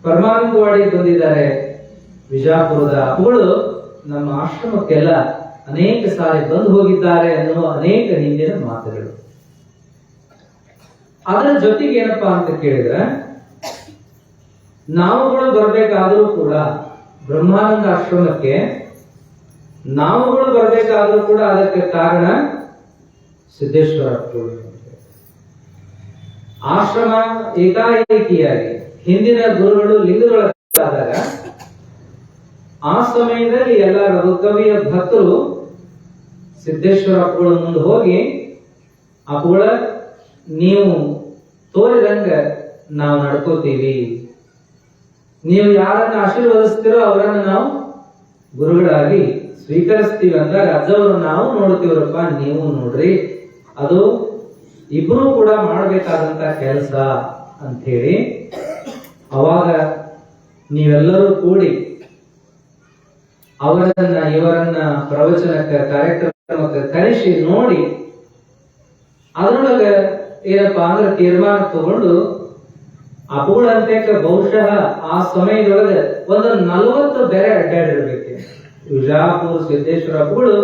ಪರಮಾನಂದವಾಡಿಗೆ ಬಂದಿದ್ದಾರೆ. ವಿಜಯಪುರದ ಅಪ್ಪಗಳು ನಮ್ಮ ಆಶ್ರಮಕ್ಕೆಲ್ಲ ಅನೇಕ ಸಾರಿ ಬಂದು ಹೋಗಿದ್ದಾರೆ ಅನ್ನುವ ಅನೇಕ ಹಿಂದಿನ ಮಾತುಗಳು. ಅದರ ಜೊತೆಗೆ ಏನಪ್ಪಾ ಅಂತ ಕೇಳಿದ್ರೆ, ನಾವುಗಳು ಬರಬೇಕಾದ್ರೂ ಕೂಡ ಬ್ರಹ್ಮಾನಂದ ಆಶ್ರಮಕ್ಕೆ ನಾವುಗಳು ಬರಬೇಕಾದ್ರೂ ಕೂಡ ಅದಕ್ಕೆ ಕಾರಣ ಸಿದ್ದೇಶ್ವರ ಅಪ್ಪಗಳು. ಆಶ್ರಮ ಏಕಾಏಕಿಯಾಗಿ ಹಿಂದಿನ ಗುರುಗಳು ಲಿಂಗಗಳಾದಾಗ ಆ ಸಮಯದಲ್ಲಿ ಎಲ್ಲ ರಘುಕವಿಯ ಭಕ್ತರು ಸಿದ್ದೇಶ್ವರ ಅಪ್ಪಗಳ ಮುಂದೆ ಹೋಗಿ, ಅಪ್ಪಗಳ ನೀವು ತೋರಿದಂಗ ನಾವು ನಡ್ಕೋತೀವಿ, ನೀವು ಯಾರನ್ನ ಆಶೀರ್ವದಿಸ್ತೀರೋ ಅವರನ್ನ ನಾವು ಗುರುಗಳಾಗಿ ಸ್ವೀಕರಿಸ್ತೀವಿ ಅಂದಾಗ ಅಜ್ಜವರು ನಾವು ನೋಡ್ತೀವ್ರಪ್ಪ ನೀವು ನೋಡ್ರಿ, ಅದು ಇಬ್ರು ಕೂಡ ಮಾಡಬೇಕಾದಂತ ಕೆಲಸ ಅಂತ ಹೇಳಿ ಅವಾಗ ನೀವೆಲ್ಲರೂ ಕೂಡಿ ಇವರನ್ನ ಪ್ರವಚನಕ್ಕೆ ಕಾರ್ಯಕ್ರಮಕ್ಕೆ ಕರೆಸಿ ನೋಡಿ ಅದ್ರೊಳಗ ಏನಪ್ಪಾ ಅಂದ್ರೆ ತೀರ್ಮಾನ ತಗೊಂಡು ಅಪುಗಳಂತೆ ಬಹುಶಃ ಆ ಸಮಯದೊಳಗೆ ಒಂದು 40 ಬೇರೆ ಅಡ್ಡಾಡಿರ್ಬೇಕು. ವಿಜಾಪುರ ಸಿದ್ದೇಶ್ವರ ಅಪ್ಪುಗಳು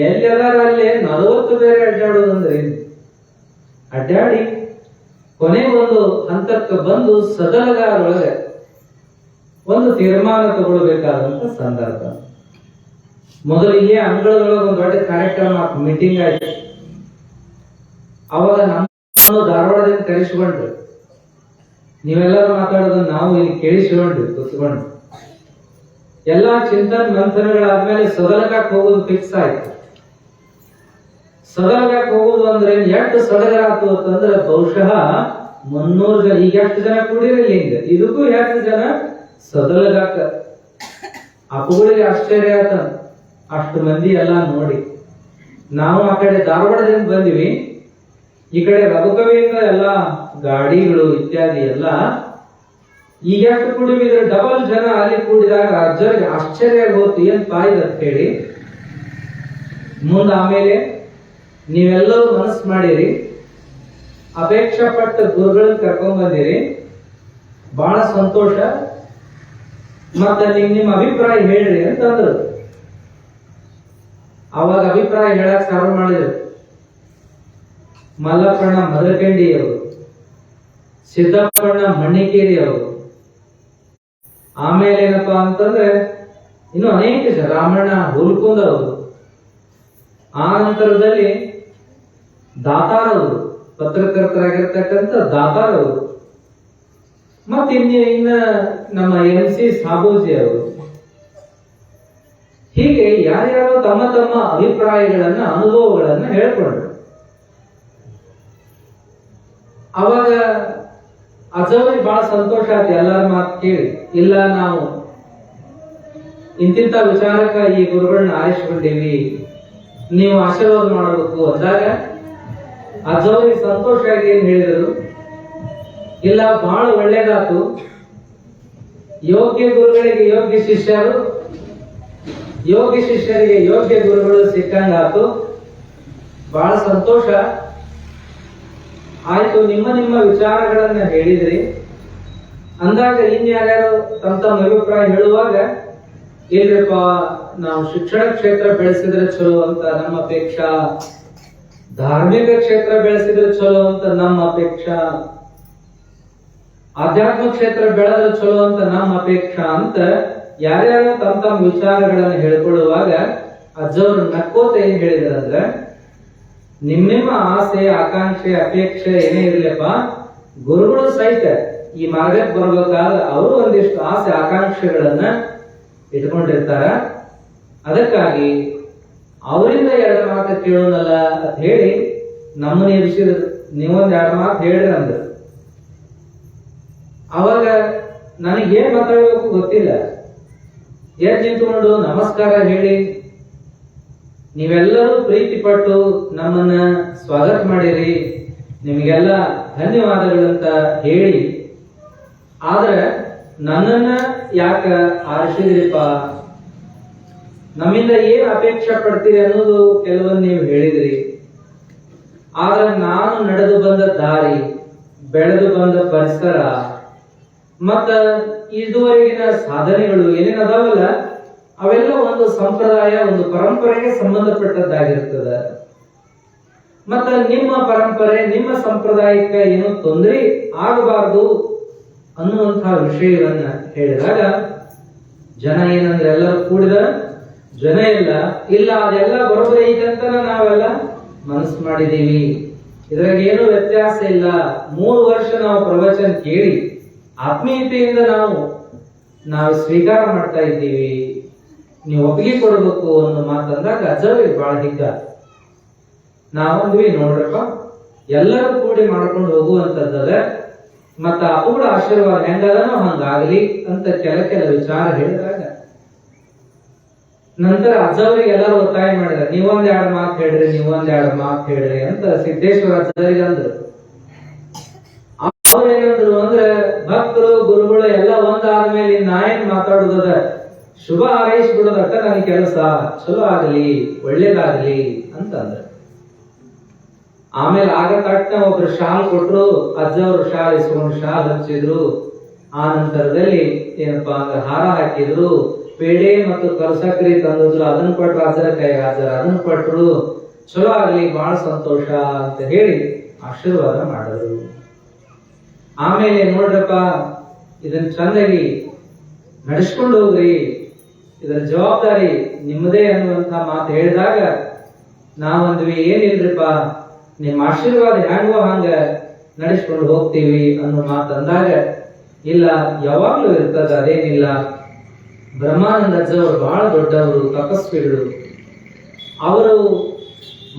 ಎಲ್ಲೆಲ್ಲರಲ್ಲಿ 40 ಬೇರೆ ಅಡ್ಡಾಡೋದಂದ್ರೆ ಅಡ್ಡಾಡಿ ಕೊನೆ ಒಂದು ಹಂತಕ್ಕೆ ಬಂದು ಸದಲಗಾರೊಳಗೆ ಒಂದು ತೀರ್ಮಾನ ತಗೊಳ್ಬೇಕಾದಂತ ಸಂದರ್ಭ. ಮೊದಲಿಗೆ ಅಂಗಳದೊಳಗೆ ಒಂದು ದೊಡ್ಡ ಕಾರ್ಯಕ್ರಮ ಮೀಟಿಂಗ್ ಆಯ್ತು. ಅವಾಗ ನಮ್ಮನ್ನು ಧಾರವಾಡದಿಂದ ಕರೆಸಿಕೊಂಡ್ರು. ನೀವೆಲ್ಲರೂ ಮಾತಾಡೋದನ್ನ ನಾವು ಇಲ್ಲಿ ಕೇಳಿಸಿಕೊಂಡ್ವಿ ಕೂತ್ಕೊಂಡು. ಎಲ್ಲಾ ಚಿಂತನ ಮಂಥನಗಳಾದ್ಮೇಲೆ ಸದಲಗಕ್ಕೆ ಹೋಗೋದು ಫಿಕ್ಸ್ ಆಯ್ತು. ಸದಲಗಕ್ಕೆ ಹೋಗೋದು ಅಂದ್ರೆ ಎಷ್ಟು ಸಡಗರ ಆಯ್ತು ಅಂತಂದ್ರೆ ಬಹುಶಃ 300 ಜನ. ಈಗ ಎಷ್ಟು ಜನ ಕೂಡಿರಲಿ ಹಿಂಗ, ಇದಕ್ಕೂ ಎಷ್ಟು ಜನ ಸದಲಗಕ್ಕ. ಅಪ್ಪುಗಳಿಗೆ ಆಶ್ಚರ್ಯ ಆತ, ಅಷ್ಟು ಮಂದಿ ಎಲ್ಲ ನೋಡಿ. ನಾವು ಆ ಕಡೆ ಧಾರವಾಡದಿಂದ ಬಂದಿವಿ, ಈ ಕಡೆ ರಘುಕವಿಯಿಂದ ಎಲ್ಲ ಗಾಡಿಗಳು ಇತ್ಯಾದಿ ಎಲ್ಲ. ಈಗ ಎಷ್ಟು ಕೂಡಿದ್ರೆ ಡಬಲ್ ಜನ ಅಲ್ಲಿ ಕೂಡಿದಾಗ ಅಜ್ಜರಿಗೆ ಆಶ್ಚರ್ಯ ಹೋಯ್ತು, ಏನ್ ಪಾಯ್ದು ಅಂತ ಹೇಳಿ. ಮುಂದ ಆಮೇಲೆ ನೀವೆಲ್ಲರೂ ಮನಸ್ಸು ಮಾಡಿರಿ, ಅಪೇಕ್ಷಾ ಪಟ್ಟ ಗುರುಗಳನ್ನ ಕರ್ಕೊಂಡ್ ಬಂದಿರಿ, ಬಹಳ ಸಂತೋಷ. ಮತ್ತೆ ನಿಮ್ಮ ಅಭಿಪ್ರಾಯ ಹೇಳ್ರಿ ಅಂತಂದ್ರು. ಅವಾಗ ಅಭಿಪ್ರಾಯ ಹೇಳಕ್ ಸಾರು ಮಾಡಿದ್ರು ಮಲ್ಲಪ್ಪಣ್ಣ ಮದರಕಂಡಿ ಅವರು, ಸಿದ್ದಪ್ಪಣ್ಣ ಮಣ್ಣಿಕೇರಿ ಅವರು, ಆಮೇಲೆ ಏನಪ್ಪಾ ಅಂತಂದ್ರೆ ಇನ್ನು ಅನೇಕ ಜನ, ರಾಮಣ್ಣ ಹುಲ್ಕುಂದ ಅವರು, ಆ ನಂತರದಲ್ಲಿ ದಾತಾರ್ ಅವರು, ಪತ್ರಕರ್ತರಾಗಿರ್ತಕ್ಕಂಥ ದಾತಾರ್ ಅವರು, ಮತ್ತೆ ಇನ್ನ ನಮ್ಮ MC ಸಾಬೂಜಿ ಅವರು. ಹೀಗೆ ಯಾರ್ಯಾರು ತಮ್ಮ ತಮ್ಮ ಅಭಿಪ್ರಾಯಗಳನ್ನ ಅನುಭವಗಳನ್ನ ಹೇಳ್ಕೊಂಡ್ರು. ಅವಾಗ ಅಜ್ಜವ್ರಿಗೆ ಬಹಳ ಸಂತೋಷ ಆಯ್ತು ಎಲ್ಲರ ಮಾತು ಕೇಳಿ. ಇಲ್ಲ, ನಾವು ಇಂತಿಂತ ವಿಚಾರಕ್ಕ ಈ ಗುರುಗಳನ್ನ ಆರಿಸಿಕೊಂಡಿವಿ, ನೀವು ಆಶೀರ್ವಾದ ಮಾಡಬೇಕು ಅಂದಾಗ ಅಜ್ಜವ್ರಿಗೆ ಸಂತೋಷ ಆಗಿ ಏನ್ ಹೇಳಿದರು, ಇಲ್ಲ ಬಹಳ ಒಳ್ಳೇದಾತು, ಯೋಗ್ಯ ಗುರುಗಳಿಗೆ ಯೋಗ್ಯ ಶಿಷ್ಯರು, ಯೋಗ್ಯ ಶಿಷ್ಯರಿಗೆ ಯೋಗ್ಯ ಗುರುಗಳು ಸಿಕ್ಕಂಗಾತು, ಬಹಳ ಸಂತೋಷ ಆಯ್ತು. ನಿಮ್ಮ ವಿಚಾರಗಳನ್ನ ಹೇಳಿದ್ರಿ ಅಂದಾಗ ಇನ್ಯಾರ್ಯಾರು ತಮ್ಮ ತಮ್ಮ ಅಭಿಪ್ರಾಯ ಹೇಳುವಾಗ, ಇಲ್ರಿಪ್ಪ ನಾವು ಶಿಕ್ಷಣ ಕ್ಷೇತ್ರ ಬೆಳೆಸಿದ್ರೆ ಚಲೋ ಅಂತ ನಮ್ಮ ಅಪೇಕ್ಷಾ, ಧಾರ್ಮಿಕ ಕ್ಷೇತ್ರ ಬೆಳೆಸಿದ್ರೆ ಚಲೋ ಅಂತ ನಮ್ಮ ಅಪೇಕ್ಷಾ, ಆಧ್ಯಾತ್ಮ ಕ್ಷೇತ್ರ ಬೆಳೆದ್ರೆ ಚಲೋ ಅಂತ ನಮ್ಮ ಅಪೇಕ್ಷಾ ಅಂತ ಯಾರ್ಯಾರು ತಮ್ಮ ತಮ್ಮ ವಿಚಾರಗಳನ್ನ ಹೇಳ್ಕೊಳ್ಳುವಾಗ ಅಜ್ಜವ್ರು ನಕ್ಕೋತ ಏನ್ ಹೇಳಿದ್ರಂದ್ರೆ, ನಿಮ್ಮ ಆಸೆ ಆಕಾಂಕ್ಷೆ ಅಪೇಕ್ಷೆ ಏನೇ ಇರ್ಲಿಪ್ಪ, ಗುರುಗಳು ಸಹಿತ ಈ ಮಾರ್ಗಕ್ಕೆ ಬರ್ಬೇಕಾದ ಅವರು ಒಂದಿಷ್ಟು ಆಸೆ ಆಕಾಂಕ್ಷೆಗಳನ್ನ ಇಟ್ಕೊಂಡಿರ್ತಾರ. ಅದಕ್ಕಾಗಿ ಅವರಿಂದ 2 ಮಾತು ಕೇಳೋನಲ್ಲ ಅಂತ ಹೇಳಿ ನಮ್ಮನ್ನ ಎಬ್ಸಿದ್ರು. ನೀವೊಂದ್ 2 ಮಾತು ಹೇಳ್ರಿ ಅಂದ್ರು. ಅವಾಗ ನನಗೇನ್ ಮಾತಾಡಬೇಕು ಗೊತ್ತಿಲ್ಲ. ಏನ್ ನಿಂತ್ಕೊಂಡು ನಮಸ್ಕಾರ ಹೇಳಿ ನೀವೆಲ್ಲರೂ ಪ್ರೀತಿ ಪಟ್ಟು ನಮ್ಮನ್ನ ಸ್ವಾಗತ ಮಾಡಿರಿ, ನಿಮಗೆಲ್ಲ ಧನ್ಯವಾದಗಳಂತ ಹೇಳಿ, ಆದ್ರೆ ನನ್ನನ್ನ ಯಾಕ ಆರಿಸಿದ್ರಿಪ್ಪ, ನಮ್ಮಿಂದ ಏನ್ ಅಪೇಕ್ಷೆ ಪಡ್ತೀರಿ ಅನ್ನೋದು ಕೆಲವೊಂದು ನೀವು ಹೇಳಿದ್ರಿ. ಆದ್ರೆ ನಾನು ನಡೆದು ಬಂದ ದಾರಿ, ಬೆಳೆದು ಬಂದ ಪರಿಸರ, ಮತ್ತ ಇದುವರೆಗಿನ ಸಾಧನೆಗಳು ಏನೇನ್ ಅದಾವಲ್ಲ ಅವೆಲ್ಲ ಒಂದು ಸಂಪ್ರದಾಯ, ಒಂದು ಪರಂಪರೆಗೆ ಸಂಬಂಧಪಟ್ಟದ್ದಾಗಿರ್ತದ. ಮತ್ತ ನಿಮ್ಮ ಪರಂಪರೆ, ನಿಮ್ಮ ಸಂಪ್ರದಾಯಕ್ಕೆ ಏನೋ ತೊಂದರೆ ಆಗಬಾರದು ಅನ್ನುವಂತಹ ವಿಷಯವನ್ನ ಹೇಳಿದಾಗ ಜನ ಏನಂದ್ರೆ ಎಲ್ಲರೂ ಕೂಡಿದ ಜನ ಇಲ್ಲ ಅದೆಲ್ಲ ಬರೋಬ್ಬರಿ ಐತೆ ಅಂತ ನಾವೆಲ್ಲ ಮನಸ್ಸು ಮಾಡಿದೀವಿ. ಇದ್ರಾಗ ಏನು ವ್ಯತ್ಯಾಸ ಇಲ್ಲ. 3 ವರ್ಷ ನಾವು ಪ್ರವಚನ ಕೇಳಿ ಆತ್ಮೀಯತೆಯಿಂದ ನಾವು ಸ್ವೀಕಾರ ಮಾಡ್ತಾ ಇದ್ದೀವಿ, ನೀವು ಒಪ್ಪಿಗೆ ಕೊಡಬೇಕು ಅನ್ನೋ ಮಾತಂದಾಗ ಅಜ್ಜವ್ರಿಗೆ ಬಹಳ ಹಿಗ್ಗ. ನಾವಂದ್ವಿ ನೋಡ್ರಪ್ಪ ಎಲ್ಲರೂ ಕೂಡಿ ಮಾಡ್ಕೊಂಡು ಹೋಗುವಂತದ್ದದ, ಮತ್ತ ಅಪ್ಪುಗಳ ಆಶೀರ್ವಾದ ಹೆಂಗದನೋ ಹಂಗಾಗ್ಲಿ ಅಂತ ಕೆಲ ವಿಚಾರ ಹೇಳಿದಾಗ ನಂತರ ಅಜ್ಜವರಿಗೆ ಎಲ್ಲರೂ ಒತ್ತಾಯ ಮಾಡಿದ್ರು, ನೀವೊಂದೆರಡು ಮಾತು ಹೇಳ್ರಿ, ನೀವೊಂದೆರಡು ಮಾತು ಹೇಳ್ರಿ ಅಂತ ಸಿದ್ದೇಶ್ವರ ಅಜ್ಜವರಿಗೆ ಅಂದ್ರು. ಅವ್ರು ಏನಂದ್ರು ಅಂದ್ರೆ, ಭಕ್ತರು ಗುರುಗಳು ಎಲ್ಲ ಒಂದಾದ್ಮೇಲೆ ನಾ ಏನ್ ಮಾತಾಡುದದ, ಶುಭ ಹಾರೈಸಿ ಬಿಡೋದಕ್ಕ ನನ್ನ ಕೆಲಸ, ಚಲೋ ಆಗಲಿ, ಒಳ್ಳೇದಾಗಲಿ ಅಂತಂದ್ರು. ಆಮೇಲೆ ಆಗ ತಕ್ಷಣ ಒಬ್ರು ಶಾಲ್ ಕೊಟ್ರು, ಅಜ್ಜವರು ಶಾಲ್ ಇಸ್ಕೊಂಡು ಶಾಲ್ ಹಚ್ಚಿದ್ರು. ಆ ನಂತರದಲ್ಲಿ ಏನಪ್ಪಾ ಅಂದ್ರೆ ಹಾರ ಹಾಕಿದ್ರು, ಪೇಡೆ ಮತ್ತು ಕಲ್ಸಕ್ರಿ ತಂದಿದ್ರು, ಅದನ್ನ ಕೊಟ್ರು ಅಜ್ಜರ ಕೈ, ಅಜ್ಜರ ಅದನ್ನ ಕೊಟ್ರು. ಚಲೋ ಆಗ್ಲಿ, ಬಹಳ ಸಂತೋಷ ಅಂತ ಹೇಳಿ ಆಶೀರ್ವಾದ ಮಾಡಿದ್ರು. ಆಮೇಲೆ ನೋಡ್ರಪ್ಪ, ಇದನ್ನ ಚಂದಾಗಿ ನಡೆಸ್ಕೊಂಡು ಹೋಗ್ರಿ, ಇದರ ಜವಾಬ್ದಾರಿ ನಿಮ್ಮದೇ ಅನ್ನುವಂತ ಮಾತು ಹೇಳಿದಾಗ ನಾವಂದ್ವಿ, ಏನಿಲ್ರಿಪ್ಪ, ನಿಮ್ಮ ಆಶೀರ್ವಾದ ಹೆಂಗೋ ಹಂಗ ನಡೆಸ್ಕೊಂಡು ಹೋಗ್ತೀವಿ ಅನ್ನೋ ಮಾತು ಅಂದಾಗ, ಇಲ್ಲ ಯಾವಾಗ್ಲೂ ಇರ್ತದ, ಅದೇನಿಲ್ಲ. ಬ್ರಹ್ಮಾನಂದ ಅಜ್ಜವರು ಬಹಳ ದೊಡ್ಡವರು, ತಪಸ್ವಿಗಳು. ಅವರು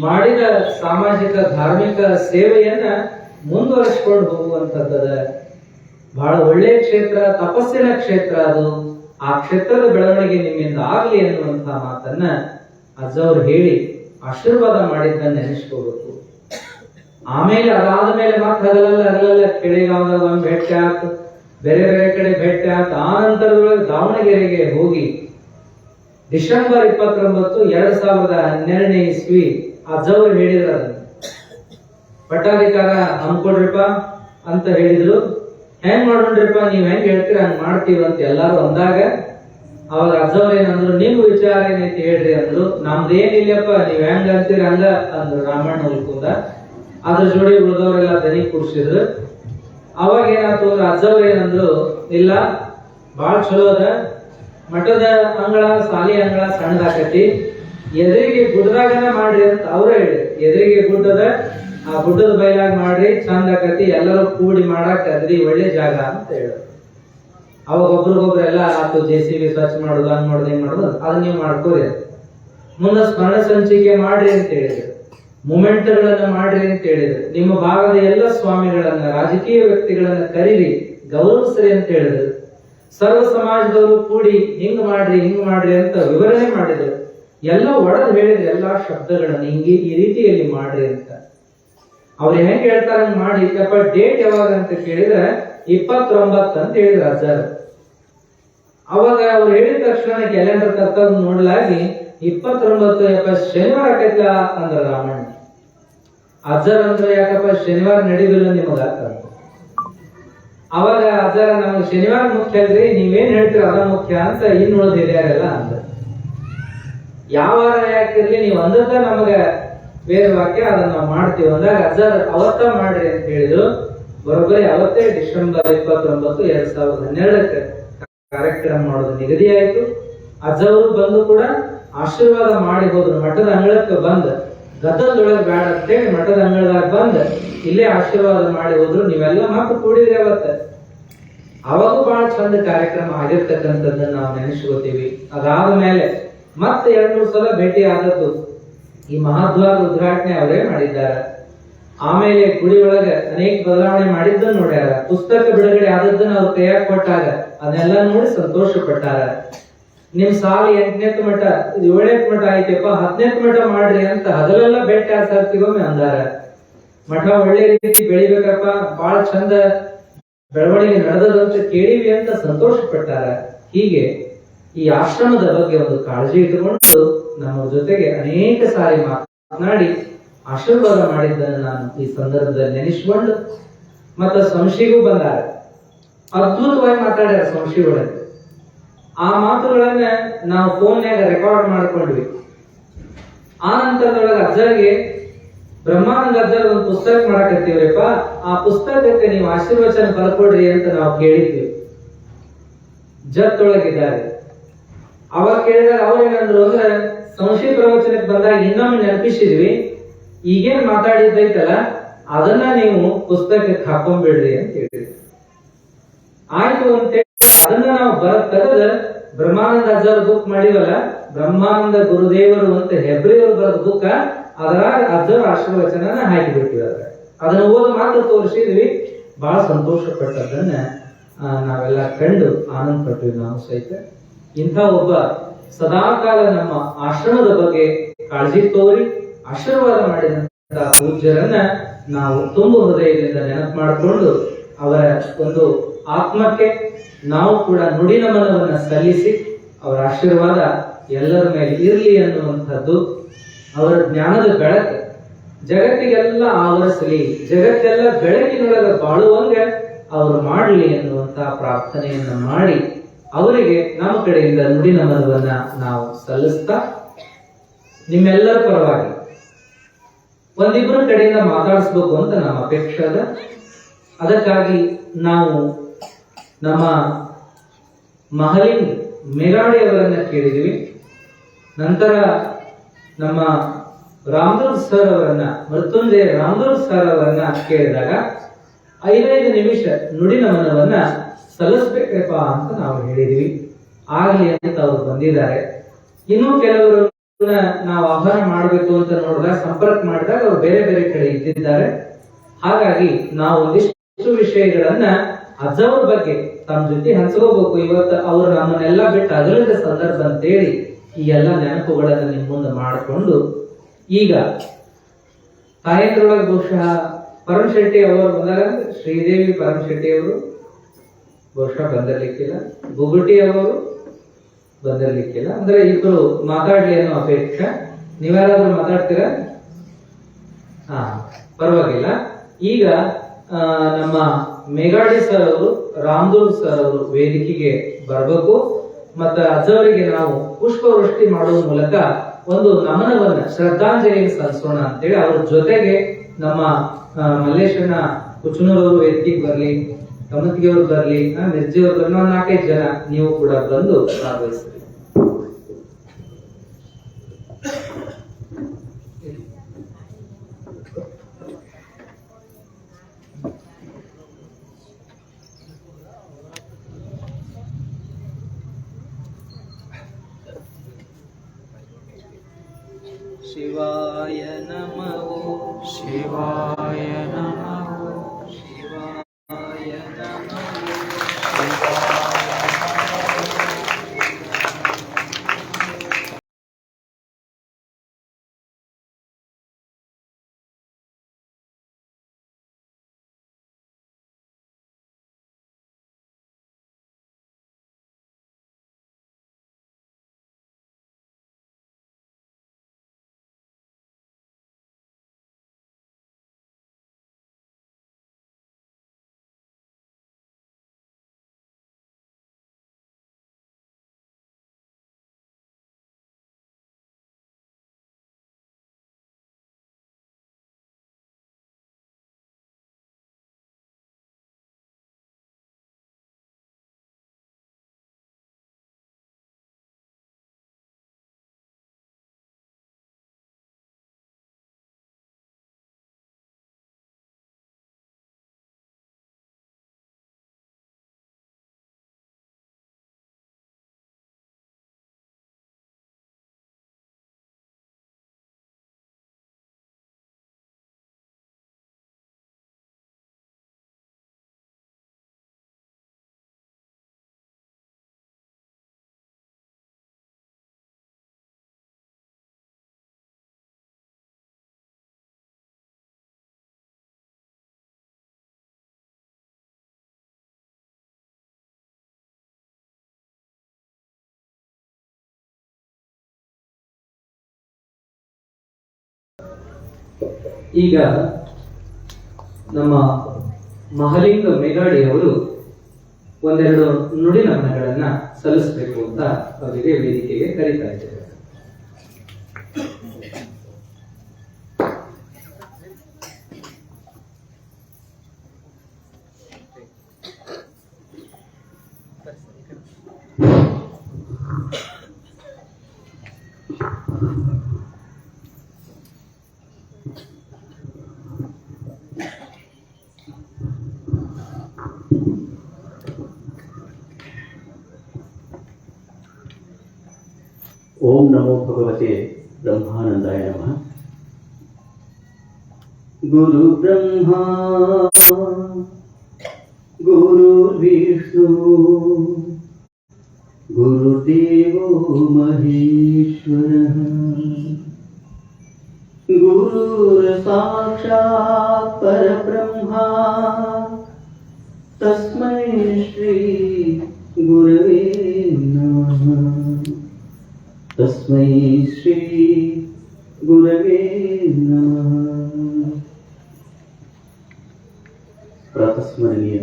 ಮಾಡಿದ ಸಾಮಾಜಿಕ ಧಾರ್ಮಿಕ ಸೇವೆಯನ್ನ ಮುಂದುವರಿಸಿಕೊಂಡು ಹೋಗುವಂತದ್ದದ. ಬಹಳ ಒಳ್ಳೆಯ ಕ್ಷೇತ್ರ, ತಪಸ್ಸಿನ ಕ್ಷೇತ್ರ ಅದು. ಆ ಕ್ಷೇತ್ರದ ಬೆಳವಣಿಗೆ ನಿಮ್ಮಿಂದ ಆಗ್ಲಿ ಅನ್ನುವಂತ ಮಾತನ್ನ ಅಜ್ಜವ್ರು ಹೇಳಿ ಆಶೀರ್ವಾದ ಮಾಡಿದ್ದನ್ನ ನೆನೆಸ್ಕೋಬೇಕು. ಆಮೇಲೆ ಅದಾದ ಮೇಲೆ ಮಾತ್ರ ಹಗಲಲ್ಲ ಕೆಳಗಾವದಾಗ ಒಂದು ಭೇಟಿ ಆಯ್ತು, ಬೇರೆ ಬೇರೆ ಕಡೆ ಭೇಟಿ ಆಯ್ತು. ಆ ನಂತರದೊಳಗೆ ದಾವಣಗೆರೆಗೆ ಹೋಗಿ ಡಿಸೆಂಬರ್ 29, 2012 ಇಸ್ವಿ ಅಜ್ಜವ್ರು ಹೇಳಿದ್ರು, ಅದನ್ನ ಪಟ್ಟಾಧಿಕಾರ ಹಮ್ಕೊಡ್ರಿಪ್ಪ ಅಂತ ಹೇಳಿದ್ರು. ಹೆಂಗ್ ಮಾಡೋಣ್ರಿಪ್ಪ, ನೀವ್ ಹೆಂಗ್ ಹೇಳ್ತೀರ ಹಂಗ್ ಮಾಡ್ತೀವಿ ಅಂತ ಎಲ್ಲಾರು ಅಂದಾಗ, ಅವಾಗ ಅಜ್ಜವ್ರ ಏನಂದ್ರು, ನಿಮ್ ವಿಚಾರ ಏನೈತಿ ಹೇಳ್ರಿ ಅಂದ್ರು. ನಮ್ದೇನಿಲ್ಲಪ್ಪ, ನೀವ್ ಹೆಂಗ್ ಅಂತೀರಿ ಹಂಗ ಅಂದ್ರು ರಾಮಣ್ಣ ಉಲ್ಕುಂದ. ಅದ್ರ ಜೋಡಿ ಉಳಿದವರೆಲ್ಲ ದನಿ ಕೂಡ್ಸಿದ್ರು. ಅವಾಗ ಏನಾಯ್ತು ಅಂದ್ರೆ ಅಜ್ಜವ್ರ ಏನಂದ್ರು, ಇಲ್ಲ ಬಾಳ ಚಲೋ ಅದ, ಮಠದ ಅಂಗಳ ಸಾಲಿ ಅಂಗಳ ಸಣ್ಣದಾಕತಿ, ಎದುರಿಗೆ ಗುಡ್ಡದಾಗನ ಮಾಡ್ರಿ ಅಂತ ಅವ್ರ ಹೇಳಿ. ಎದುರಿಗೆ ಗುಡ್ಡದ, ಆ ಗುಡ್ಡದ ಬಯಲಾಗ ಮಾಡ್ರಿ, ಚಂದ ಆಕತಿ, ಎಲ್ಲರೂ ಕೂಡಿ ಮಾಡಾಕ ಅದ್ರಿ ಒಳ್ಳೆ ಜಾಗ ಅಂತ ಹೇಳ. ಅವಾಗ ಒಬ್ರಿಗೊಬ್ರು ಎಲ್ಲ ಆತು, JCB ಸ್ವಚ್ಛ ಮಾಡೋದು, ಹಂಗ್ ಮಾಡೋದು, ಹಿಂಗ್ ಮಾಡೋದು, ಅದನ್ನ ನೀವು ಮಾಡ್ಕೋರಿ. ಮುಂದೆ ಸ್ಮರಣ ಸಂಚಿಕೆ ಮಾಡ್ರಿ ಅಂತ ಹೇಳಿದ್ರು, ಮೂಮೆಂಟ್ಗಳನ್ನ ಮಾಡ್ರಿ ಅಂತ ಹೇಳಿದ್ರು. ನಿಮ್ಮ ಭಾಗದ ಎಲ್ಲ ಸ್ವಾಮಿಗಳನ್ನ, ರಾಜಕೀಯ ವ್ಯಕ್ತಿಗಳನ್ನ ಕರೀರಿ, ಗೌರವಿಸ್ರಿ ಅಂತ ಹೇಳಿದ್ರು. ಸರ್ವ ಸಮಾಜದವರು ಕೂಡಿ ಹಿಂಗ್ ಮಾಡ್ರಿ ಅಂತ ವಿವರಣೆ ಮಾಡಿದ್ರು. ಎಲ್ಲ ಒಡೆದು ಹೇಳಿದ್ರು, ಎಲ್ಲಾ ಶಬ್ದಗಳನ್ನ ಹಿಂಗೆ ಈ ರೀತಿಯಲ್ಲಿ ಮಾಡ್ರಿ ಅಂತ. ಅವ್ರು ಹೆಂಗ್ ಹೇಳ್ತಾರ ಮಾಡಿ. ಡೇಟ್ ಯಾವಾಗ ಅಂತ ಕೇಳಿದ್ರೆ 29 ಅಂತ ಹೇಳಿದ್ರು ಅಜ್ಜಾರು. ಅವಾಗ ಅವ್ರು ಹೇಳಿದ ತಕ್ಷಣ ಕ್ಯಾಲೆಂಡರ್ ಕರ್ತವ್ಯ ನೋಡ್ಲಾಗಿ 29 ಶನಿವಾರ ಆಕೈತ್ಲ ಅಂದ್ರ ರಾಮಣ್ಣ. ಅಜ್ಜರ್ ಅಂದ್ರೆ ಯಾಕಪ್ಪ ಶನಿವಾರ ನಡಿದಿಲ್ಲ ನಿಮಗ. ಅವಾಗ ಅಜ್ಜರ ನಮಗೆ ಶನಿವಾರ ಮುಖ್ಯ ಅಲ್ರಿ, ನೀವೇನ್ ಹೇಳ್ತೀರ ಅದ ಮುಖ್ಯ ಅಂತ ಇನ್ನು ಉಳಿದ ಹಿರಿಯರೆಲ್ಲ ಅಂದ್ರ. ಯಾವ ವಾರ ಯಾಕಿರ್ಲಿ, ನೀವು ಅಂದದ ನಮಗ ಬೇರೆ ವಾಕ್ಯ, ಅದನ್ನ ನಾವು ಮಾಡ್ತೀವಿ ಅಂದಾಗ ಅಜ್ಜರ್ ಅವತ್ತ ಮಾಡ್ರಿ ಅಂತ ಹೇಳಿದ್ರು. ಬರೋಬ್ಬರಿ ಅವತ್ತೇ ಡಿಸೆಂಬರ್ 29, 2012 ಕಾರ್ಯಕ್ರಮ ಮಾಡೋದು ನಿಗದಿ ಆಯ್ತು. ಅಜ್ಜವರು ಬಂದು ಕೂಡ ಆಶೀರ್ವಾದ ಮಾಡಿ ಹೋದ್ರು. ಮಠದ ಅಂಗಳಕ್ಕೆ ಬಂದ, ಗದ್ದಲದೊಳಗೆ ಬೇಡ ಅಂತೇಳಿ ಮಠದ ಅಂಗಳದಾಗ ಬಂದ ಇಲ್ಲೇ ಆಶೀರ್ವಾದ ಮಾಡಿ ಹೋದ್ರು. ನೀವೆಲ್ಲ ಮಾತು ಕೂಡಿದ್ರಿ ಅವತ್ತ. ಅವಾಗೂ ಬಹಳ ಚಂದ ಕಾರ್ಯಕ್ರಮ ಆಗಿರ್ತಕ್ಕಂಥದ್ದನ್ನ ನಾವು ನೆನೆಸ್ಕೋತೀವಿ. ಅದಾದ ಮೇಲೆ ಮತ್ತೆ 2-3 ಸಲ ಭೇಟಿ ಆದದ್ದು. ಈ ಮಹಾದ್ವಾರ ಉದ್ಘಾಟನೆ ಅವರೇ ಮಾಡಿದ್ದಾರೆ. ಆಮೇಲೆ ಗುಡಿ ಒಳಗೆ ಅನೇಕ ಬದಲಾವಣೆ ಮಾಡಿದ್ದನ್ನು ನೋಡ್ಯಾರ. ಪುಸ್ತಕ ಬಿಡುಗಡೆ ಆದದ್ದನ್ನ ಅವ್ರ ಕೈಯಾಗ ಕೊಟ್ಟಾಗ ಅದನ್ನೆಲ್ಲ ನೋಡಿ ಸಂತೋಷ ಪಟ್ಟಾರ. ನಿಮ್ ಸಾಲ 8ನೇ ಮಠ, 7ನೇ ಮಠ ಆಯ್ತಪ್ಪ, 10ನೇ ಮಠ ಮಾಡ್ರಿ ಅಂತ ಹಗಲೆಲ್ಲ ಭೇಟಿ ಆಸಕ್ತಿಗೊಮ್ಮೆ ಅಂದಾರ. ಮಠ ಒಳ್ಳೆ ರೀತಿ ಬೆಳಿಬೇಕಪ್ಪ, ಬಹಳ ಚಂದ ಬೆಳವಣಿಗೆ ನಡೆದಂತ ಕೇಳಿವಿ ಅಂತ ಸಂತೋಷ ಪಟ್ಟಾರ. ಹೀಗೆ ಈ ಆಶ್ರಮದ ಬಗ್ಗೆ ಒಂದು ಕಾಳಜಿ ಇಟ್ಟುಕೊಂಡು ನಮ್ಮ ಜೊತೆಗೆ ಅನೇಕ ಸಾರಿ ಮಾತನಾಡಿ ಆಶೀರ್ವಾದ ಮಾಡಿದ್ದನ್ನು ನಾನು ಈ ಸಂದರ್ಭದಲ್ಲಿ ನೆನೆಸಿಕೊಂಡು, ಮತ್ತ ಸಂಶಿಗೂ ಬಂದಾರ. ಅದ್ಭುತವಾಗಿ ಮಾತಾಡ್ಯಾರ ಸಂಶಿಗಳನ್ನ. ಆ ಮಾತುಗಳನ್ನ ನಾವು ಫೋನ್ಯಾಗ ರೆಕಾರ್ಡ್ ಮಾಡ್ಕೊಂಡ್ವಿ. ಆ ನಂತರದೊಳಗೆ ಅಜ್ಜರಿಗೆ ಬ್ರಹ್ಮಾನಂದ ಅಜ್ಜರ್ ಒಂದು ಪುಸ್ತಕ ಮಾಡಕತ್ತೀವ್ರಿಪ್ಪ, ಆ ಪುಸ್ತಕಕ್ಕೆ ನೀವು ಆಶೀರ್ವಚನ ಬರ್ಕೊಡ್ರಿ ಅಂತ ನಾವು ಕೇಳಿದ್ವಿ. ಜತ್ತೊಳಗಿದ್ದಾರೆ. ಅವಾಗ ಕೇಳಿದಾಗ ಅವ್ರೇನಂದ್ರು ಅಂದ್ರೆ, ಸಂಶಯ ಪ್ರವಚನಕ್ಕೆ ಬಂದಾಗ ಇನ್ನೊಮ್ಮೆ ನೆನಪಿಸಿದ್ವಿ, ಈಗೇನ್ ಮಾತಾಡಿದ್ದೈತಲ್ಲ ಅದನ್ನ ನೀವು ಪುಸ್ತಕಕ್ಕೆ ಹಾಕೊಂಡ್ಬಿಡ್ರಿ ಅಂತ ಹೇಳಿದ್ವಿ. ಆಯ್ತು ಅಂತೇಳಿ ಅದನ್ನ ನಾವು ತೆಗೆದ ಬ್ರಹ್ಮಾನಂದ ಅಜ್ಜರ್ ಬುಕ್ ಮಾಡಿವಲ್ಲ, ಬ್ರಹ್ಮಾನಂದ ಗುರುದೇವರು ಅಂತ ಹೆಬ್ರಿಯವರು ಬರೆದ ಬುಕ್, ಅದರಾಗ ಅಜ್ಜರ ಆಶೀರ್ವಚನ ಹಾಕಿಬಿಟ್ಟಿವಿ. ಅದನ್ನ ಓದ ಮಾತ್ರ ತೋರಿಸಿದ್ವಿ. ಬಹಳ ಸಂತೋಷ ಪಟ್ಟದನ್ನ ನಾವೆಲ್ಲ ಕಂಡು ಆನಂದ ಪಟ್ವಿ ನಾವು ಸಹಿತ. ಇಂಥ ಒಬ್ಬ ಸದಾಕಾಲ ನಮ್ಮ ಆಶ್ರಮದ ಬಗ್ಗೆ ಕಾಳಜಿ ತೋರಿ ಆಶೀರ್ವಾದ ಮಾಡಿದಂತಹ ಪೂಜ್ಯರನ್ನ ನಾವು ತುಂಬ ಹೃದಯದಿಂದ ನೆನಪು ಮಾಡಿಕೊಂಡು ಅವರ ಒಂದು ಆತ್ಮಕ್ಕೆ ನಾವು ಕೂಡ ನುಡಿ ನಮನವನ್ನ ಸಲ್ಲಿಸಿ ಅವರ ಆಶೀರ್ವಾದ ಎಲ್ಲರ ಮೇಲೆ ಇರಲಿ ಅನ್ನುವಂಥದ್ದು, ಅವರ ಜ್ಞಾನದ ಬೆಳಕು ಜಗತ್ತಿಗೆಲ್ಲ ಆವರಿಸಲಿ, ಜಗತ್ತೆಲ್ಲ ಬೆಳಕಿನೊಳಗ ಬಾಳುವಂಗೆ ಅವರು ಮಾಡಲಿ ಎನ್ನುವಂತಹ ಪ್ರಾರ್ಥನೆಯನ್ನ ಮಾಡಿ ಅವರಿಗೆ ನಮ್ಮ ಕಡೆಯಿಂದ ನುಡಿ ನಮನವನ್ನ ನಾವು ಸಲ್ಲಿಸ್ತಾ ನಿಮ್ಮೆಲ್ಲರ ಪರವಾಗಿ ಒಂದಿಬ್ಬರ ಕಡೆಯಿಂದ ಮಾತಾಡಿಸ್ಬೇಕು ಅಂತ ನಮ್ಮ ಅಪೇಕ್ಷೆ ಅದ. ಅದಕ್ಕಾಗಿ ನಾವು ನಮ್ಮ ಮಹಲಿಂಗ್ ಮೇಘಾಡಿ ಅವರನ್ನ ಕೇಳಿದ್ವಿ. ನಂತರ ನಮ್ಮ ರಾಮದುರ್ಗ್ ಸರ್ ಅವರನ್ನ, ಮೃತ್ಯುಂಜಯ ರಾಮದುರ್ಗ್ ಸರ್ ಅವರನ್ನ ಕೇಳಿದಾಗ 5 ನಿಮಿಷ ನುಡಿ ನಮನವನ್ನ ಸಲ್ಲಿಸ್ಬೇಕಪ್ಪ ಅಂತ ನಾವು ಹೇಳಿದ್ವಿ. ಆಗ್ಲಿ ಅಂತ ಅವರು ಬಂದಿದ್ದಾರೆ. ಇನ್ನೂ ಕೆಲವರು ನಾವು ಆಹ್ವಾನ ಮಾಡಬೇಕು ಅಂತ ನೋಡಿದಾಗ, ಸಂಪರ್ಕ ಮಾಡಿದಾಗ ಅವ್ರು ಬೇರೆ ಬೇರೆ ಕಡೆ ಇದ್ದಿದ್ದಾರೆ. ಹಾಗಾಗಿ ನಾವು ಒಂದಿಷ್ಟು ವಿಷಯಗಳನ್ನ ಅಜ್ಜವ್ರ ಬಗ್ಗೆ ತಮ್ಮ ಜೊತೆ ಹಂಚ್ಕೋಬೇಕು. ಇವತ್ತು ಅವರು ನಮ್ಮನ್ನೆಲ್ಲ ಬಿಟ್ಟು ಅಗಲದ ಸಂದರ್ಭ ಅಂತೇಳಿ ಈ ಎಲ್ಲ ನೆನಪುಗಳನ್ನ ನಿಮ್ಮ ಮುಂದೆ ಮಾಡಿಕೊಂಡು, ಈಗ ತಾಯಂದ್ರೊಳಗೆ ಬಹುಶಃ ಪರಮಶೆಟ್ಟಿ ಅವರು ಬಂದಾಗ ಶ್ರೀದೇವಿ ಪರಮಶೆಟ್ಟಿ ಅವರು ಬಹುಶಃ ಬಂದಿರ್ಲಿಕ್ಕಿಲ್ಲ, ಬುಗುಟಿ ಅವರು ಬಂದಿರ್ಲಿಕ್ಕಿಲ್ಲ. ಅಂದ್ರೆ ಇಬ್ರು ಮಾತಾಡ್ಲಿ ಅನ್ನೋ ಅಪೇಕ್ಷೆ. ನೀವ್ಯಾರಾದ್ರೂ ಮಾತಾಡ್ತೀರಾ? ಹಾ, ಪರವಾಗಿಲ್ಲ. ಈಗ ನಮ್ಮ ಮೇಘಾಡಿ ಸರ್ ಅವರು, ರಾಮದುರ್ಗ್ ಸರ್ ಅವರು ವೇದಿಕೆಗೆ ಬರಬೇಕು. ಮತ್ತ ಅಜ್ಜವರಿಗೆ ನಾವು ಪುಷ್ಪವೃಷ್ಟಿ ಮಾಡುವ ಮೂಲಕ ಒಂದು ನಮನವನ್ನ, ಶ್ರದ್ಧಾಂಜಲಿಯನ್ನು ಸಲ್ಲಿಸೋಣ ಅಂತೇಳಿ ಅವ್ರ ಜೊತೆಗೆ ನಮ್ಮ ಮಲ್ಲೇಶಣ್ಣ ಕುಚನೂರವರು ವೇದಿಕೆಗೆ ಬರ್ಲಿ, ಕಮತಿಗೆ ಅವರು ಬರ್ಲಿ, ಮಿರ್ಜಿ ಅವರು ಬರ್ಲಿ, 4-5 ಜನ ನೀವು ಕೂಡ ಬಂದು ಭಾಗವಹಿಸ್ರಿ. ಶಿವಾಯ ನಮಃ, ಶಿವಾಯ ನಮಃ, ಶಿವಾಯ ನಮಃ. ಈಗ ನಮ್ಮ ಮಹಲಿಂಗ ಮೇಘಾಡಿ ಅವರು ಒಂದೆರಡು ನುಡಿ ನಮನಗಳನ್ನ ಸಲ್ಲಿಸಬೇಕು ಅಂತ ಅವರಿಗೆ ವೇದಿಕೆಗೆ ಕರೀತಾ ಇದ್ದೇವೆ. ओम नमो भगवते ब्रह्मानंदाय नमः। गुरु ब्रह्मा गुरु विष्णु गुरुदेवो महेश्वरः गुरुर्साक्षात् परब्रह्मा तस्मै श्री गुरवे नमः तस्मै श्री गुरवे नमः ಪ್ರಾತಸ್ಮರಣೀಯ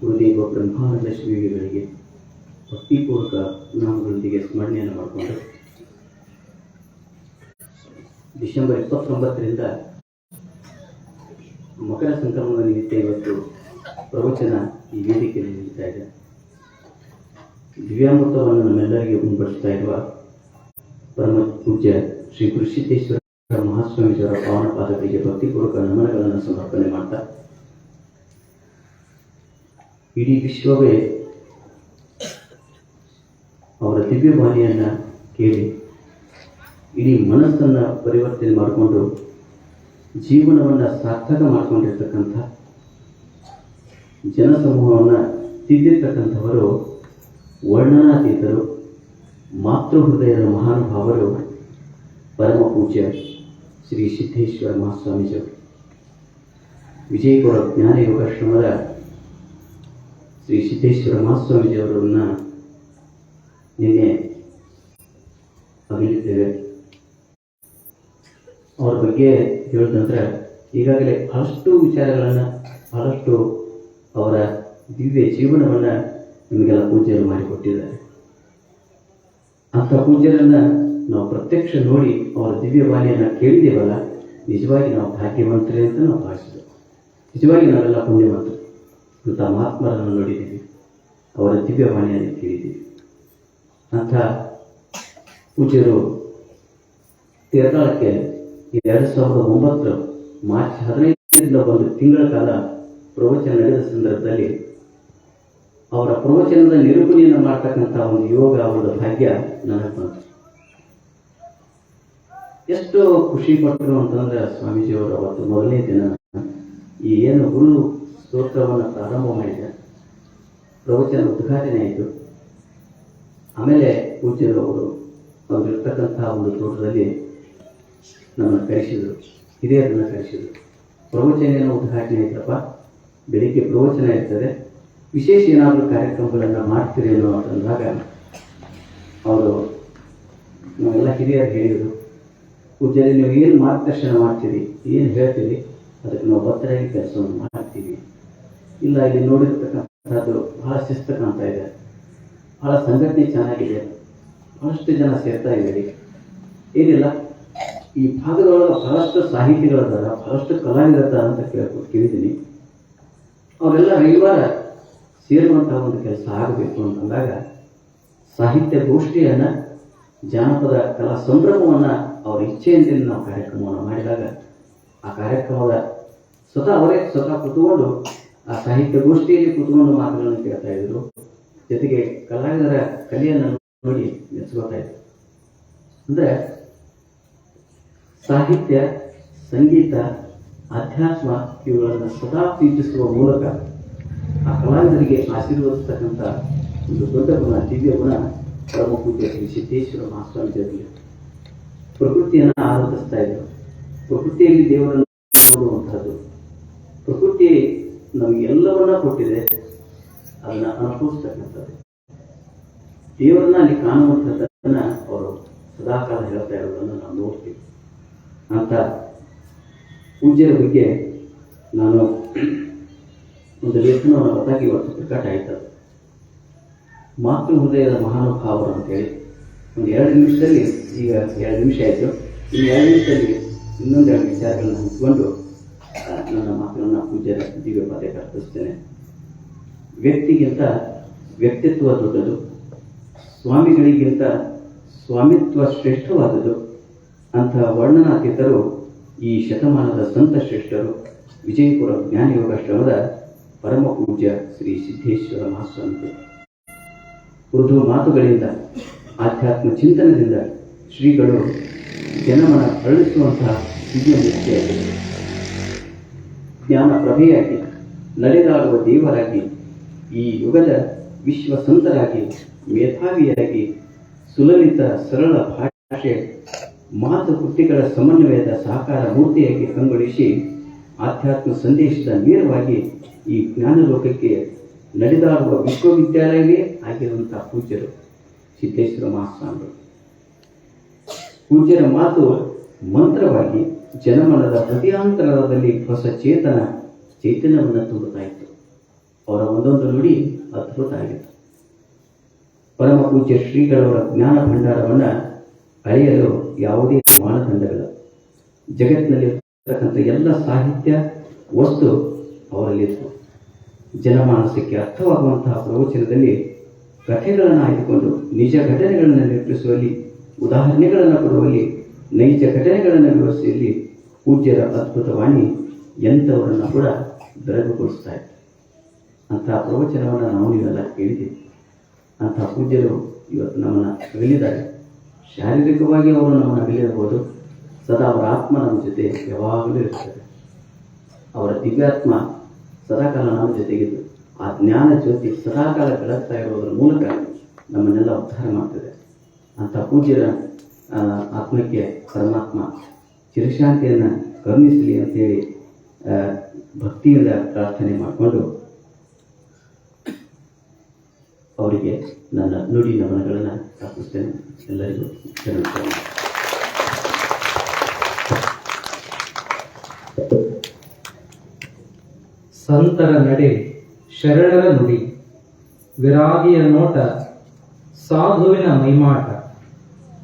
ಗುರುದೇವ ಬ್ರಹ್ಮಾನಂದ ಶ್ರೀಗಳಿಗೆ ಭಕ್ತಿಪೂರ್ವಕ ನಾಮಗಳೊಂದಿಗೆ ಸ್ಮರಣೆಯನ್ನು ಮಾಡಿಕೊಂಡು ಡಿಸೆಂಬರ್ 29ರಿಂದ ಮಕರ ಸಂಕ್ರಮಣದ ನಿಮಿತ್ತ ಇವತ್ತು ಪ್ರವಚನ ಈ ವೇದಿಕೆಯಲ್ಲಿ ನಡೀತಾ ಇದೆ. ದಿವ್ಯಾಮೃತವನ್ನು ನಮ್ಮೆಲ್ಲರಿಗೆ ಉಣಬಡಿಸ್ತಾ ಇರುವ ಪರಮ ಪೂಜ್ಯ ಶ್ರೀ ಗುರುಸಿದ್ದೇಶ್ವರ ಮಹಾಸ್ವಾಮೀಜಿಯವರ ಪಾವನ ಪಾದಗಳಿಗೆ ಭಕ್ತಿಪೂರ್ವಕ ನಮನಗಳನ್ನು ಸಮರ್ಪಣೆ ಮಾಡ್ತಾ ಇಡೀ ವಿಶ್ವವೇ ಅವರ ದಿವ್ಯವಾಣಿಯನ್ನು ಕೇಳಿ ಇಡೀ ಮನಸ್ಸನ್ನು ಪರಿವರ್ತನೆ ಮಾಡಿಕೊಂಡು ಜೀವನವನ್ನು ಸಾರ್ಥಕ ಮಾಡಿಕೊಂಡಿರ್ತಕ್ಕಂಥ ಜನಸಮೂಹವನ್ನು ತಿದ್ದಿರ್ತಕ್ಕಂಥವರು ವರ್ಣನಾತೀತರು, ಮಾತೃ ಹೃದಯದ ಮಹಾನುಭಾವರು ಪರಮ ಪೂಜ್ಯ ಶ್ರೀ ಸಿದ್ದೇಶ್ವರ ಮಹಾಸ್ವಾಮೀಜಿಯವರು. ವಿಜಯಪುರ ಜ್ಞಾನ ಯೋಗಾಶ್ರಮದ ಶ್ರೀ ಸಿದ್ದೇಶ್ವರ ಮಹಾಸ್ವಾಮೀಜಿಯವರನ್ನ ನಿನ್ನೆ ಅಗಲಿದ್ದೇವೆ. ಅವ್ರ ಬಗ್ಗೆ ಹೇಳಿದಂದ್ರೆ ಈಗಾಗಲೇ ಬಹಳಷ್ಟು ವಿಚಾರಗಳನ್ನು, ಬಹಳಷ್ಟು ಅವರ ದಿವ್ಯ ಜೀವನವನ್ನು ನಿಮಗೆಲ್ಲ ಪೂಜ್ಯರು ಮಾಡಿಕೊಟ್ಟಿದ್ದಾರೆ. ಅಂಥ ಪೂಜ್ಯರನ್ನು ನಾವು ಪ್ರತ್ಯಕ್ಷ ನೋಡಿ ಅವರ ದಿವ್ಯವಾಣಿಯನ್ನು ಕೇಳಿದೇವಲ್ಲ, ನಿಜವಾಗಿ ನಾವು ಭಾಗ್ಯವಂತರೇ ಅಂತ ನಾವು ಭಾವಿಸಿದೆವು. ನಿಜವಾಗಿ ನಾವೆಲ್ಲ ಪುಣ್ಯವಂತರು. ಅಂಥ ಮಹಾತ್ಮರನ್ನು ನೋಡಿದ್ದೀವಿ, ಅವರ ದಿವ್ಯವಾಣಿಯನ್ನು ಕೇಳಿದ್ದೀವಿ. ಅಂಥ ಪೂಜ್ಯರು ತೀರ್ಥಾಳಕ್ಕೆ 2009 ಮಾರ್ಚ್ 15ರಿಂದ ಒಂದು ತಿಂಗಳ ಕಾಲ ಪ್ರವಚನ ನಡೆದ ಸಂದರ್ಭದಲ್ಲಿ ಅವರ ಪ್ರವಚನದ ನಿರೂಪಣೆಯನ್ನು ಮಾಡ್ತಕ್ಕಂಥ ಒಂದು ಯೋಗ, ಅವರ ಭಾಗ್ಯ ನನಗೆ ಬಂತು. ಎಷ್ಟು ಖುಷಿ ಪಟ್ಟರು ಅಂತಂದ್ರೆ ಸ್ವಾಮೀಜಿಯವರು ಅವತ್ತು ಮೊದಲನೇ ದಿನ ಈ ಏನು ಗುರು ಸ್ತೋತ್ರವನ್ನು ಪ್ರಾರಂಭ ಮಾಡಿದೆ, ಪ್ರವಚನ ಉದ್ಘಾಟನೆ ಆಯಿತು. ಆಮೇಲೆ ಪೂಜ್ಯರು ಅವರಿರ್ತಕ್ಕಂಥ ಒಂದು ತೋಟದಲ್ಲಿ ನಮ್ಮನ್ನು ಕರೆಸಿದರು, ಹಿರಿಯರನ್ನು ಕರೆಸಿದರು. ಪ್ರವಚನ ಏನೋ ಉದ್ಘಾಟನೆ ಆಯ್ತಪ್ಪ, ಬೆಳಿಗ್ಗೆ ಪ್ರವಚನ ಇರ್ತದೆ, ವಿಶೇಷ ಏನಾದರೂ ಕಾರ್ಯಕ್ರಮಗಳನ್ನು ಮಾಡ್ತೀರೇನೋ ಅಂತಂದಾಗ ಅವರು ನಾವೆಲ್ಲ ಹಿರಿಯರು ಹೇಳಿದರು, ಪೂಜ್ಯರು ನೀವು ಏನು ಮಾರ್ಗದರ್ಶನ ಮಾಡ್ತೀರಿ, ಏನು ಹೇಳ್ತೀರಿ, ಅದಕ್ಕೆ ನಾವು ಬದ್ಧರಾಗಿ ಕೆಲಸವನ್ನು ಮಾಡ್ತೀವಿ. ಇಲ್ಲ, ಇಲ್ಲಿ ನೋಡಿರ್ತಕ್ಕಂಥದ್ದು ಬಹಳ ಶಿಸ್ತು ಕಾಣ್ತಾ ಇದೆ, ಬಹಳ ಸಂಘಟನೆ ಚೆನ್ನಾಗಿದೆ, ಬಹಳಷ್ಟು ಜನ ಸೇರ್ತಾ ಇದ್ದೀರಿ, ಏನಿಲ್ಲ ಈ ಭಾಗದೊಳಗೆ ಬಹಳಷ್ಟು ಸಾಹಿತಿಗಳಿದ್ದಾರೆ, ಬಹಳಷ್ಟು ಕಲಾವಿದರಿದ್ದಾರೆ ಅಂತ ಕೇಳಿದ್ದೀನಿ. ಅವರೆಲ್ಲ ರವಿವಾರ ಸೇರುವಂತಹ ಒಂದು ಕೆಲಸ ಆಗಬೇಕು ಅಂತಂದಾಗ ಸಾಹಿತ್ಯ ಗೋಷ್ಠಿಯನ್ನು, ಜಾನಪದ ಕಲಾ ಸಂಭ್ರಮವನ್ನು ಅವರ ಇಚ್ಛೆಯಂತೆ ನಾವು ಕಾರ್ಯಕ್ರಮವನ್ನು ಮಾಡಿದಾಗ ಆ ಕಾರ್ಯಕ್ರಮದ ಅವರೇ ಸ್ವತಃ ಕೂತ್ಕೊಂಡು ಆ ಸಾಹಿತ್ಯ ಗೋಷ್ಠಿಯಲ್ಲಿ ಕೂತ್ಕೊಂಡು ಮಾತುಗಳನ್ನು ಕೇಳ್ತಾ ಇದ್ರು. ಜೊತೆಗೆ ಕಲಾವಿದರ ಕಲೆಯನ್ನು ನೋಡಿ ಮೆಚ್ಚುತ್ತಾ ಇದ್ರು. ಅಂದರೆ ಸಾಹಿತ್ಯ, ಸಂಗೀತ, ಅಧ್ಯಾತ್ಮ ಇವುಗಳನ್ನು ಸದಾ ಪ್ರೀತಿಸುವ ಮೂಲಕ ಆ ಕಲಾವಿದರಿಗೆ ಆಶೀರ್ವದಿಸ್ತಕ್ಕಂಥ ಒಂದು ದೊಡ್ಡ ಗುಣ, ದಿವ್ಯ ಗುಣ ಪರಮ ಪೂಜ್ಯ ಶ್ರೀ ಸಿದ್ದೇಶ್ವರ ಮಹಾಸ್ವಾಮೀಜಿಯವರಿಗೆ. ಪ್ರಕೃತಿಯನ್ನು ಆರಾಧಿಸ್ತಾ ಇದ್ರು. ಪ್ರಕೃತಿಯಲ್ಲಿ ದೇವರನ್ನು ನೋಡುವಂಥದ್ದು. ಪ್ರಕೃತಿ ನಮಗೆಲ್ಲವನ್ನ ಕೊಟ್ಟಿದೆ, ಅದನ್ನು ಅನುಭವಿಸ್ತಕ್ಕಂಥದ್ದು. ದೇವರನ್ನ ಅಲ್ಲಿ ಕಾಣುವಂಥದ್ದನ್ನ ಅವರು ಸದಾಕಾಲ ಹೇಳ್ತಾ ಇರೋದನ್ನು ನಾವು ನೋಡ್ತೀವಿ. ಅಂತ ಪೂಜ್ಯರ ಬಗ್ಗೆ ನಾನು ಒಂದು ಲೇಖನವನ್ನು ಹೊತ್ತಾಗಿ ಇವತ್ತು ಪ್ರಕಟ ಆಯ್ತು. ಮಾತೃ ಹೃದಯದ ಮಹಾನುಭಾವರು ಅಂತೇಳಿ ಒಂದು 2 ನಿಮಿಷದಲ್ಲಿ, ಈಗ 2 ನಿಮಿಷ ಆಯಿತು, ಈ 2 ನಿಮಿಷದಲ್ಲಿ ಇನ್ನೊಂದು 2 ವಿಚಾರಗಳನ್ನು ಹಂಚಿಕೊಂಡು ನನ್ನ ಮಾತನ್ನು ಪೂಜ್ಯರ ದಿವ್ಯ ಪದಕ್ಕೆ ಅರ್ಪಿಸ್ತೇನೆ. ವ್ಯಕ್ತಿಗಿಂತ ವ್ಯಕ್ತಿತ್ವ ದೊಡ್ಡದು, ಸ್ವಾಮಿಗಳಿಗಿಂತ ಸ್ವಾಮಿತ್ವ ಶ್ರೇಷ್ಠವಾದದ್ದು. ಅಂಥ ವರ್ಣನಾತೀತರು ಈ ಶತಮಾನದ ಸಂತ ಶ್ರೇಷ್ಠರು ವಿಜಯಪುರ ಜ್ಞಾನ ಯೋಗಾಶ್ರಮದ ಪರಮ ಪೂಜ್ಯ ಶ್ರೀ ಸಿದ್ದೇಶ್ವರ ಮಹಾಸ್ವಾಮಿಗಳು. ಮೃದು ಮಾತುಗಳಿಂದ, ಆಧ್ಯಾತ್ಮ ಚಿಂತನದಿಂದ ಶ್ರೀಗಳು ಜನಮನ ಅರಳಿಸುವಂತಹ ದಿವ್ಯ ಮೂರ್ತಿಯಾಗಿದೆ. ಜ್ಞಾನ ಪ್ರಭೆಯಾಗಿ ನಡೆದಾಡುವ ದೇವರಾಗಿ ಈ ಯುಗದ ವಿಶ್ವಸಂತರಾಗಿ ಮೇಧಾವಿಯಾಗಿ ಸುಲಲಿತ ಸರಳ ಭಾಷೆ ಮಾತು ಕೃತಿಗಳ ಸಮನ್ವಯದ ಸಹಕಾರ ಮೂರ್ತಿಯಾಗಿ ಕಂಗೊಳಿಸಿ ಆಧ್ಯಾತ್ಮ ಸಂದೇಶದ ನೇರವಾಗಿ ಈ ಜ್ಞಾನ ಲೋಕಕ್ಕೆ ನಡೆದಾಡುವ ವಿಶ್ವವಿದ್ಯಾಲಯವೇ ಆಗಿರುವಂತಹ ಪೂಜ್ಯರು ಸಿದ್ದೇಶ್ವರ ಮಹಾಸ್ವಾಮಿಗಳು. ಪೂಜ್ಯರ ಮಾತು ಮಂತ್ರವಾಗಿ ಜನಮನದ ಹೃದಯಾಂತರದಲ್ಲಿ ಹೊಸ ಚೈತನ್ಯವನ್ನು ತುಂಬುತ್ತಾ ಇತ್ತು. ಅವರ ಒಂದೊಂದು ನುಡಿ ಅದ್ಭುತ ಆಗಿತ್ತು. ಪರಮ ಪೂಜ್ಯ ಶ್ರೀಗಳವರ ಜ್ಞಾನ ಭಂಡಾರವನ್ನು ಅಳೆಯಲು ಯಾವುದೇ ಮಾನದಂಡಗಳು, ಜಗತ್ತಿನಲ್ಲಿರ್ತಕ್ಕಂಥ ಎಲ್ಲ ಸಾಹಿತ್ಯ ವಸ್ತು ಅವರಲ್ಲಿತ್ತು. ಜನಮಾನಸಕ್ಕೆ ಅರ್ಥವಾಗುವಂತಹ ಪ್ರವಚನದಲ್ಲಿ ಕಥೆಗಳನ್ನು ಆಯ್ದುಕೊಂಡು ನಿಜ ಘಟನೆಗಳನ್ನು ನಿರ್ಮಿಸುವಲ್ಲಿ, ಉದಾಹರಣೆಗಳನ್ನು ಕೊಡುವಲ್ಲಿ, ನೈಜ ಘಟನೆಗಳನ್ನು ವಿವರಿಸುವಲ್ಲಿ ಪೂಜ್ಯರ ಅದ್ಭುತ ವಾಣಿ ಎಂಥವರನ್ನು ಕೂಡ ಬೆರಗುಗೊಳಿಸ್ತಾ ಇತ್ತು. ಅಂತಹ ಪ್ರವಚನವನ್ನು ನಾವು ನೀವೆಲ್ಲ ಕೇಳಿದ್ದೀವಿ. ಅಂತಹ ಪೂಜ್ಯರು ಇವತ್ತು ನಮ್ಮನ್ನು ಅಗಲಿದ್ದಾರೆ. ಶಾರೀರಿಕವಾಗಿ ಅವರು ನಮ್ಮನ್ನು ಅಗಲಿರಬಹುದು, ಸದಾ ಅವರ ಆತ್ಮ ನಮ್ಮ ಜೊತೆ ಯಾವಾಗಲೂ ಇರ್ತದೆ. ಅವರ ದಿವ್ಯಾತ್ಮ ಸದಾಕಾಲ ನಮ್ಮ ಜೊತೆಗಿದ್ದು ಆ ಜ್ಞಾನ ಜ್ಯೋತಿ ಸದಾಕಾಲ ಬೆಳಗ್ತಾ ಇರೋದ್ರ ಮೂಲಕ ನಮ್ಮನ್ನೆಲ್ಲ ಉದ್ಧಾರ ಮಾಡ್ತದೆ. ಅಂಥ ಪೂಜ್ಯರ ಆತ್ಮಕ್ಕೆ ಪರಮಾತ್ಮ ಚಿರಶಾಂತಿಯನ್ನು ಕರುಣಿಸಲಿ ಅಂತೇಳಿ ಭಕ್ತಿಯಿಂದ ಪ್ರಾರ್ಥನೆ ಮಾಡಿಕೊಂಡು ಅವರಿಗೆ ನನ್ನ ನುಡಿ ನಮನಗಳನ್ನು ಅರ್ಪಿಸ್ತೇನೆ. ಎಲ್ಲರಿಗೂ ಧನ್ಯವಾದ. ಸಂತರ ನಡೆ, ಶರಣರ ನುಡಿ, ವಿರಾಗಿಯ ನೋಟ, ಸಾಧುವಿನ ಮೈಮಾಟ,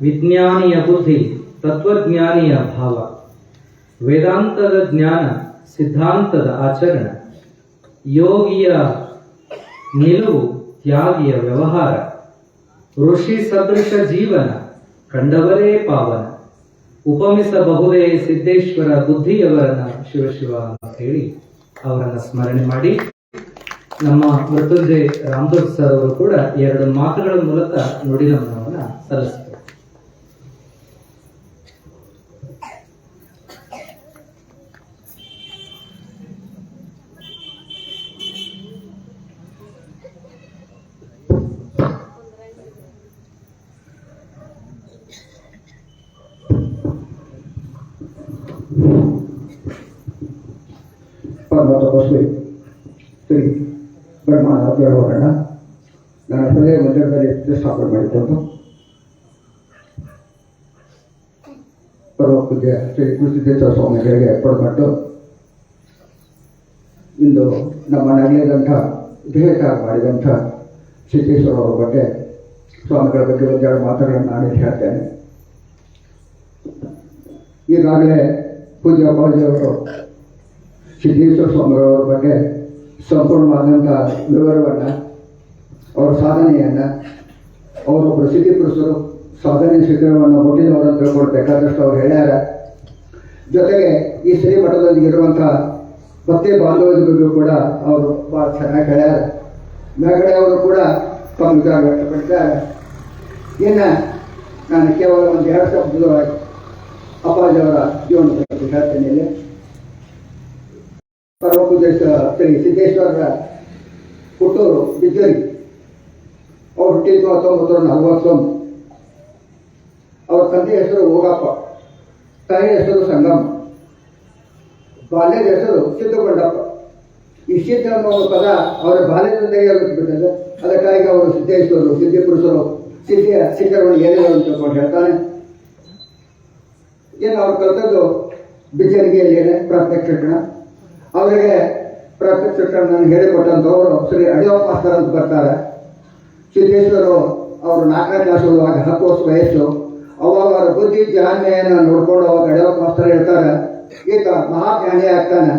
ವಿಜ್ಞಾನಿಯ ಬುದ್ಧಿ, ತತ್ವಜ್ಞಾನಿಯ ಭಾವ, ವೇದಾಂತದ ಜ್ಞಾನ, ಸಿದ್ಧಾಂತದ ಆಚರಣ, ಯೋಗಿಯ ನಿಲುವು, ತ್ಯಾಗಿಯ ವ್ಯವಹಾರ, ಋಷಿ ಸದೃಶ ಜೀವನ, ಕಂಡವರೇ ಪಾವನ, ಉಪಮಿಸಬಹುದೇ ಸಿದ್ದೇಶ್ವರ ಬುದ್ಧಿಯವರನ್ನ ಶಿವಶಿವ ಅಂತ ಹೇಳಿ ಅವರನ್ನ ಸ್ಮರಣೆ ಮಾಡಿ, ನಮ್ಮ ಮೃತ್ಯುಂಜಯ ರಾಮದುರ್ಗ್ ಸರ್ ಅವರು ಕೂಡ 2 ಮಾತುಗಳ ಮೂಲಕ ನುಡಿನಮನವನ್ನು ಸಲ್ಲಿಸ್ತಾರೆ. ತಪಸ್ವಿ ಶ್ರೀ ಬ್ರಹ್ಮಾನಂದ ಅವರನ್ನ ನನ್ನ ಹೃದಯ ಮಂದಿರದಲ್ಲಿ ಪ್ರತಿಷ್ಠಾಪನೆ ಮಾಡಿಕೊಂಡು ಪರಮ ಪೂಜ್ಯ ಶ್ರೀ ಗುರುಸಿದ್ದೇಶ್ವರ ಸ್ವಾಮಿಗಳಿಗೆ ಕೊಡಮಟ್ಟು ಇಂದು ನಮ್ಮ ನಗಲಿದಂಥ ದೇಹತ್ಯಾಗ ಮಾಡಿದಂಥ ಸಿದ್ದೇಶ್ವರ ಅವರ ಬಗ್ಗೆ ಸ್ವಾಮಿಗಳ ಬಗ್ಗೆ ಒಂದೆರಡು ಮಾತುಗಳನ್ನು ನಾನು ಹೇಳ್ತೇನೆ. ಈಗಾಗಲೇ ಪೂಜ್ಯ ಅಪ್ಪಾಜಿಯವರು ಸಿದ್ದೇಶ್ವರ ಸ್ವಾಮಿಗಳವರ ಬಗ್ಗೆ ಸಂಪೂರ್ಣವಾದಂಥ ವಿವರವನ್ನು, ಅವರ ಸಾಧನೆಯನ್ನು, ಅವರೊಬ್ಬರು ಸಿದ್ಧಿ ಪುರುಷರು ಸಾಧನೆ ಶಿಖರವನ್ನು ಹುಟ್ಟಿದವರು ಅಂತ ತಿಳ್ಕೊಳ್ಬೇಕಾದಷ್ಟು ಅವ್ರು ಹೇಳ್ಯಾರ. ಜೊತೆಗೆ ಈ ಶ್ರೀಮಠದಲ್ಲಿ ಇರುವಂಥ ಭಕ್ತಿ ಬಾಂಧವ್ಯದ ಬಗ್ಗೆ ಕೂಡ ಅವರು ಭಾಳ ಚೆನ್ನಾಗಿ ಹೇಳ್ಯಾರ. ಮೇಗಡೆ ಅವರು ಕೂಡ ತಮ್ಮ ವಿಚಾರ ವ್ಯಕ್ತಪಡಿಸಿದ್ದಾರೆ. ಇನ್ನು ನಾನು ಕೇವಲ ಒಂದು 2 ಶಬ್ದವಾಗಿ ಅಪ್ಪಾಜಿಯವರ ಜೀವನದ ಬಗ್ಗೆ ಹೇಳ್ತೇನೆ. ಇಲ್ಲಿ ಪರಮ ಪೂಜ್ಯ ಶ್ರೀ ಸಿದ್ದೇಶ್ವರರ ಹುಟ್ಟೂರು ಬಿಜ್ಜರಿ. ಅವ್ರು ಹುಟ್ಟಿದ್ದು 1941. ಅವ್ರ ತಂದೆ ಹೆಸರು ಹೋಗಪ್ಪ, ತಾಯಿ ಹೆಸರು ಸಂಗಮ್ಮ, ಬಾಲ್ಯದ ಹೆಸರು ಸಿದ್ಧಗೊಂಡಪ್ಪ. ಈ ಸಿದ್ಧ ಅನ್ನೋ ಪದ ಅವರ ಬಾಲ್ಯದಿಂದಲೇ ಬಿಟ್ಟಿದೆ. ಅದಕ್ಕಾಗಿ ಅವರು ಸಿದ್ದೇಶ್ವರರು, ಸಿದ್ಧಿ ಪುರುಷರು, ಸಿದ್ಧಿಯ ಶಿಖರವನ್ನು ಏನಿಲ್ಲ ಅಂತ ತಿಳ್ಕೊಂಡು ಹೇಳ್ತಾನೆ. ಏನು ಅವ್ರು ಕಲಿತದ್ದು ಬಿಜ್ಜರಿಗೆಯಲ್ಲೇನೆ ಪ್ರಾಥಮಿಕ ಶಿಕ್ಷಣ. ಅವರಿಗೆ ಪ್ರಾಥಮಿಕ ಶಿಕ್ಷಣ ನನಗೆ ಹೇಳಿಕೊಟ್ಟಂಥವರು ಶ್ರೀ ಅಡಿಯಪ್ಪ ಮಾಸ್ತರ್ ಅಂತ ಬರ್ತಾರೆ. ಸಿದ್ದೇಶ್ವರು ಅವರು 4ನೇ ಕ್ಲಾಸ್ ಓದುವಾಗ 10 ವರ್ಷ ವಯಸ್ಸು. ಅವಾಗ ಅವರ ಬುದ್ಧಿ ಜಾಣ್ಮೆಯನ್ನು ನೋಡ್ಕೊಂಡು ಅವಾಗ ಅಡಿಯಪ್ಪ ಮಾಸ್ತರ್ ಹೇಳ್ತಾರೆ, ಈಗ ಮಹಾಜ್ಞಾನಿ ಆಗ್ತಾನೆ,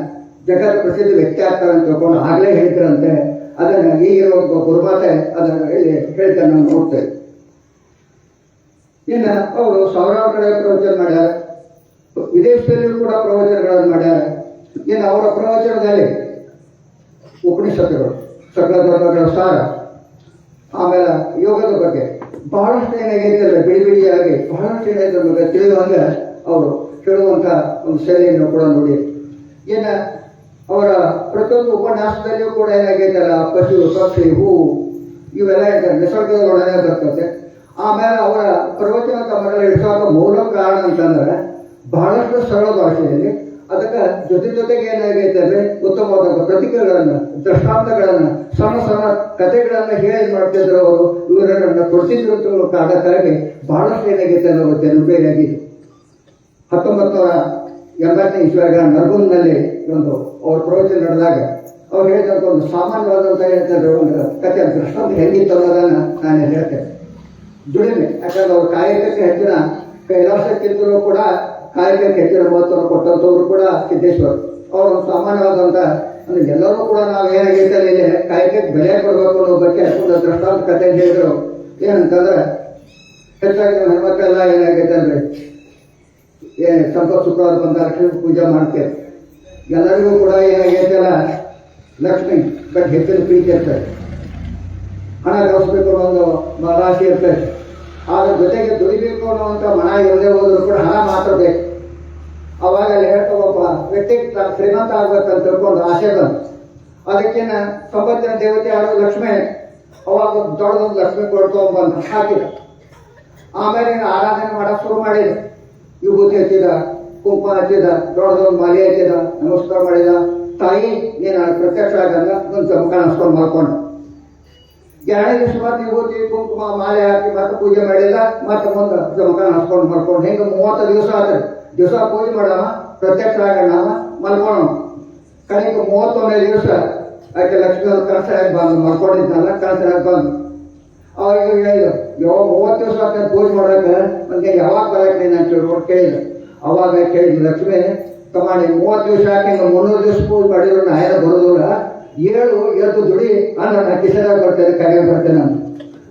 ಜಗತ್ ಪ್ರಸಿದ್ಧ ವ್ಯಕ್ತಿ ಆಗ್ತಾನೆ ಅಂತ ತಿಳ್ಕೊಂಡು ಆಗಲೇ ಹೇಳಿದ್ರಂತೆ. ಅದನ್ನು ಈಗಿರೋ ಗುರುಮಾತೆ ಅದನ್ನು ಹೇಳ್ತಾನೆ ನಾವು ನೋಡ್ತೇವೆ. ಇನ್ನು ಅವರು ಸಾವಿರಾರು ಕಡೆ ಪ್ರವಚನ ಮಾಡ್ಯಾರ, ವಿದೇಶದಲ್ಲಿಯೂ ಕೂಡ ಪ್ರವಚನಗಳನ್ನು ಮಾಡ್ಯಾರ. ಇನ್ನು ಅವರ ಪ್ರವಚನದಲ್ಲಿ ಉಪನಿಷತ್ತುಗಳು, ಸಕಲ ಧರ್ಮಗಳ ಸಾರ, ಆಮೇಲೆ ಯೋಗದ ಬಗ್ಗೆ ಬಹಳಷ್ಟು ಏನಾಗೈತಲ್ಲ, ಬಿಡಿ ಬಿಡಿಯಾಗಿ ಬಹಳಷ್ಟು ಏನಾಯ್ತು ಬಗ್ಗೆ ತಿಳಿಯುವಂಗೆ ಅವರು ಹೇಳುವಂಥ ಒಂದು ಶೈಲಿಯನ್ನು ಕೂಡ ನೋಡಿ. ಇನ್ನು ಅವರ ಪ್ರತಿಯೊಂದು ಉಪನ್ಯಾಸದಲ್ಲಿಯೂ ಕೂಡ ಏನಾಗೈತಲ್ಲ, ಪಶು ಪಕ್ಷಿ ಹೂ ಇವೆಲ್ಲ ಹೇಳ್ತಾರೆ, ನಿಸರ್ಗದ ಒಳಗೆ ಬರ್ತದೆ. ಆಮೇಲೆ ಅವರ ಪ್ರವಚನ ತಮ್ಮಲ್ಲಿ ಇಡಿಸುವಾಗ ಮೂಲ ಕಾರಣ ಅಂತಂದ್ರೆ ಬಹಳಷ್ಟು ಸರಳ ಭಾಷೆಯಲ್ಲಿ ಅದಕ್ಕೆ ಜೊತೆಗೆ ಏನಾಗೈತೆ ಅಂದ್ರೆ ಉತ್ತಮವಾದ ಪ್ರತಿಕೆಗಳನ್ನ, ದೃಷ್ಟಾಂತಗಳನ್ನ, ಸಣ್ಣ ಸಣ್ಣ ಕಥೆಗಳನ್ನ ಹೇಳಿ ಮಾಡ್ತಿದ್ರು ಅವರು. ಇವರನ್ನ ಕೊಡ್ತಿದ್ರು ಕಾರಣಕ್ಕಾಗಿ ಬಹಳಷ್ಟು ಏನಾಗೈತೆ ಅನ್ನೋ ಜನಪ್ರಿಯಾಗಿದೆ. 1980ನೇ ಇಸ್ವಿಯಾಗ ನರ್ಗುಂದ್ನಲ್ಲಿ ಒಂದು ಅವ್ರ ಪ್ರವಚನ ನಡೆದಾಗ ಅವ್ರು ಹೇಳಿದಂತ ಒಂದು ಸಾಮಾನ್ಯವಾದಂತ ಹೇಳ್ತಾರೆ ಒಂದು ಕಥೆ ದೃಷ್ಟಾಂತ ಹೆಂಗಿತ್ತು ಅನ್ನೋದನ್ನ ನಾನು ಹೇಳ್ತೇನೆ. ದುಡಿಮೆ, ಯಾಕಂದ್ರೆ ಅವ್ರ ಕಾಯಕಕ್ಕೆ ಹೆಚ್ಚಿನ ಕೈಲಾಸಕ್ಕಿಂತಲೂ ಕೂಡ ಕಾಯಕಕ್ಕೆ ಹೆಚ್ಚಿನ ಮಹತ್ವವನ್ನು ಕೊಟ್ಟಂಥವ್ರು ಕೂಡ ಸಿದ್ದೇಶ್ವರ್. ಅವರು ಸಾಮಾನ್ಯವಾದಂತ ಅಂದ್ರೆ ಎಲ್ಲರೂ ಕೂಡ ನಾವು ಏನಾಗೈತೆ ಇಲ್ಲಿ ಕಾಯಕಕ್ಕೆ ಬೆಲೆ ಕೊಡಬೇಕು ಅನ್ನೋ ಬಗ್ಗೆ ಒಂದು ದೃಷ್ಟಾಂತ ಕಥೆ ಹೇಳಿದ್ರು. ಏನಂತಂದ್ರೆ ಹೆಚ್ಚಾಗಿ ಹೆಣ್ಮಕ್ಳೆಲ್ಲ ಏನಾಗೈತೆ ಅಂದ್ರೆ ಸಂಪತ್ ಶುಕ್ರವಾರ ಬಂದ ಲಕ್ಷ್ಮೀ ಪೂಜೆ ಮಾಡ್ತೇವೆ. ಎಲ್ಲರಿಗೂ ಕೂಡ ಏನಾಗೈತೆಲ್ಲ ಲಕ್ಷ್ಮಿ ಬಗ್ಗೆ ಹೆಚ್ಚಿನ ಪ್ರೀತಿ ಇರ್ತದೆ, ಹಣ ಗಳಿಸ್ಬೇಕು ಅನ್ನೋ ಒಂದು ರಾಶಿ ಇರ್ತದೆ. ಆದ್ರ ಜೊತೆಗೆ ದುಡಿಬೇಕು ಅನ್ನುವಂಥ ಮನ ಇಲ್ಲದೆ ಹೋದ್ರು ಕೂಡ ಹಣ ಮಾತ್ರ ಬೇಕು. ಅವಾಗ ಅಲ್ಲಿ ಹೇಳ್ತಾ ಒಬ್ಬ ವ್ಯಕ್ತಿಗೆ ಶ್ರೀಮಂತ ಆಗ್ಬೇಕಂತ ತಿಳ್ಕೊಂಡು ಆಸೆ ಬಂತು. ಅದಕ್ಕೇನ ಸಂಪತ್ತಿನ ದೇವತೆ ಯಾರು ಲಕ್ಷ್ಮಿ, ಅವಾಗ ದೊಡ್ಡದೊಂದು ಲಕ್ಷ್ಮಿ ಕೊಡ್ಕೊಂಡ್ಬಂದು ಹಾಕಿದ. ಆಮೇಲೆ ಆರಾಧನೆ ಮಾಡಕ್ ಶುರು ಮಾಡಿದ. ವಿಭೂತಿ ಹಚ್ಚಿದ, ಕುಂಕುಮ ಹಚ್ಚಿದ, ದೊಡ್ಡದೊಂದು ಮಾಲೆ ಹಚ್ಚಿದ, ನಮಸ್ಕಾರ ಮಾಡಿದ. ತಾಯಿ ನೀನು ಪ್ರತ್ಯಕ್ಷ ಆಗಂಗ ಒಂದು ಚಮಕ ನಮಸ್ಕಾರ ಮಾಡ್ಕೊಂಡ. 2 ದಿವಸ ಮತ್ತೆ ವಿಭೂತಿ ಕುಂಕುಮ ಮಾಲೆ ಹಾಕಿ ಮತ್ತೆ ಪೂಜೆ ಮಾಡಿದ. ಮತ್ತೆ ಮುಂದೆ ಚಮಕ ನಮಸ್ಕಾರ ಮಾಡ್ಕೊಂಡು ಹಿಂಗೆ 30 ದಿವಸ ಆದ್ರೆ ದಿವಸ ಪೂಜೆ ಮಾಡೋಣ, ಪ್ರತ್ಯಕ್ಷ ಆಗೋಣ, ಮಲ್ಕೋಣ. ಕಡೆಗೆ 31ನೇ ದಿವಸ ಆಕೆ ಲಕ್ಷ್ಮೀ ಕನಸಾಗಿ ಬಂದು ಮಲ್ಕೊಂಡಿದ್ನಲ್ಲ, ಕನಸಾಗಿ ಬಂದು ಅವಾಗ ಹೇಳಿದ್ರು, 30 ದಿವಸ ಆತ ಪೂಜೆ ಮಾಡೋಕೆ ನನಗೆ ಯಾವಾಗ ಬರಕ್ಕೆ ನೀನು ಅಂತ ಹೇಳ್ಕೊಂಡು ಕೇಳಿದ್ರು. ಅವಾಗ ಕೇಳಿದ್ರು ಲಕ್ಷ್ಮಿ, ತಮಾಡಿ 30 ದಿವಸ ಹಾಕಿ 300 ದಿವಸ ಪೂಜೆ ಮಾಡಿದ್ರು ನಾ ಏನೋ ಬರೋದಿಲ್ಲ, 7 ದುಡಿ ಅನ್ನ ನಾ ಕಿಸೆದಾಗ ಬರ್ತೇನೆ, ಕೈಗೆ ಬರ್ತೇನೆ ಅಂತ.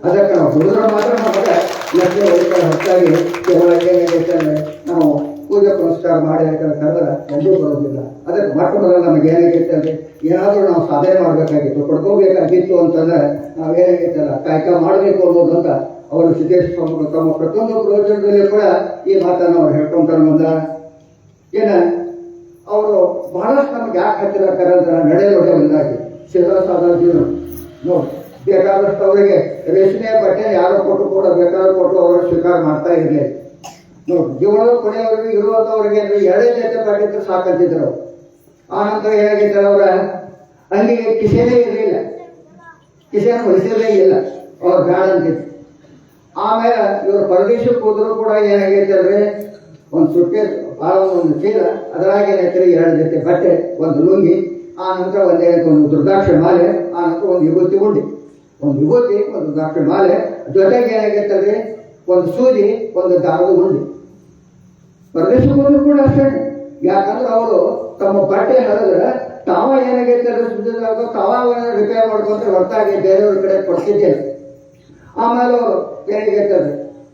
ಅದಕ್ಕೆ ನಾವು ದುಡಿದ್ರೆ ಮಾತ್ರ ನಮಗೆ ಲಕ್ಷ್ಮಿ ಹೊಡಿತಾರೆ. ಹೊರತಾಗಿ ಕೇವಲ ಏನಾಗೈತೆ ಅಂದ್ರೆ ನಾವು ಪೂಜೆ ಪುರಸ್ಕಾರ ಮಾಡಿ ಕರೆದ್ರೆ ಎಂದೂ ಬರೋದಿಲ್ಲ. ಅದಕ್ಕೆ ಮೊಟ್ಟ ಮೊದಲು ನಮಗೆ ಏನಾಗೈತೆ ಅಂದ್ರೆ ಏನಾದರೂ ನಾವು ಸಾಧನೆ ಮಾಡಬೇಕಾಗಿತ್ತು, ಪಡ್ಕೋಬೇಕಾಗಿತ್ತು ಅಂತಂದ್ರೆ ನಾವೇನಾಗೈತಲ್ಲ ಕಾಯಕ ಮಾಡಬೇಕು ಅನ್ನೋದು ಅಂತ ಅವರು ಸಿದ್ದೇಶ್ವರ ತಮ್ಮ ಪ್ರತಿಯೊಂದು ಪ್ರವಚನದಲ್ಲಿ ಕೂಡ ಈ ಮಾತನ್ನು ಅವ್ರು ಹೇಳ್ಕೊಂತಾರೆ. ಮುಂದೆ ಏನ ಅವರು ಬಹಳಷ್ಟು ನಮ್ಗೆ ಯಾಕೆ ಹಚ್ಚಿರ್ತಾರೆ ಅಂದ್ರೆ ನಡೆಯೋದೇ ಒಂದಾಗಿ ಶಿವಸಾದ ಜೀವನ ನೋಡಿ. ಬೇಕಾದಷ್ಟು ಅವರಿಗೆ ರೇಷ್ಮೆ ಬಟ್ಟೆ ಯಾರೋ ಕೊಟ್ಟು ಕೂಡ ಬೇಕಾದ್ರೂ ಕೊಟ್ಟು ಅವರು ಸ್ವೀಕಾರ ಮಾಡ್ತಾ ಇರಲಿಲ್ಲ ನೋಡಿ. ಜೀವನದ ಕೊನೆಯವರೆಗೂ ಇರುವಂತವ್ರಿಗೆ 2 ಜೊತೆ ಬಟ್ಟೆ ಸಾಕಂತಿದ್ರು. ಆ ನಂತರ ಏನಾಗಿದ್ದಾರೆ ಅವರ ಅಂಗಿಗೆ ಕಿಸೆನೇ ಇರಲಿಲ್ಲ, ಕಿಸೆನ ಹೊಲಿಸಲೇ ಇಲ್ಲ, ಅವ್ರು ಬ್ಯಾಡ ಅಂತಿದ್ರು. ಆಮೇಲೆ ಇವರು ಪರದೇಶಕ್ಕೆ ಹೋದ್ರು ಕೂಡ ಏನಾಗೈತೆ ಅಂದ್ರೆ ಒಂದು ಸುಟ್ಟೆ ಭಾಳ ಒಂದು ಚೀಲ, ಅದರಾಗ ಏನೈತೆ 2 ಜೊತೆ ಬಟ್ಟೆ, ಒಂದು ಲುಂಗಿ, ಆ ನಂತರ ಒಂದು ರುದ್ರಾಕ್ಷಿ ಮಾಲೆ, ಆ ನಂತರ ಒಂದು ವಿಭೂತಿ ಉಂಡಿ, ಒಂದು ವಿಭೂತಿ, ಒಂದು ರುದ್ರಾಕ್ಷಿ ಮಾಲೆ, ಜೊತೆಗೆ ಏನಾಗೈತೆ ಅಂದ್ರೆ ಒಂದು ಸೂಜಿ, ಒಂದು ದಾರದ ಉಂಡಿ. ಪರದೇಶಕ್ಕೆ ಹೋದ್ರು ಕೂಡ ಅಷ್ಟೇ. ಯಾಕಂದ್ರೆ ಅವರು ತಮ್ಮ ಬಟ್ಟೆ ಹರಿದ್ರೆ ತಾವ ಏನಾಗೈತೆ ಅಂದ್ರೆ ತಾವ ರಿಪೇರ್ ಮಾಡ್ಕೊಂಡ್ರೆ ಹೊರತಾಗಿ ಬೇರೆಯವ್ರ ಕಡೆ ಕೊಡ್ತಿದ್ದೇನೆ. ಆಮೇಲೆ ಅವರು ಏನಾಗೈತೆ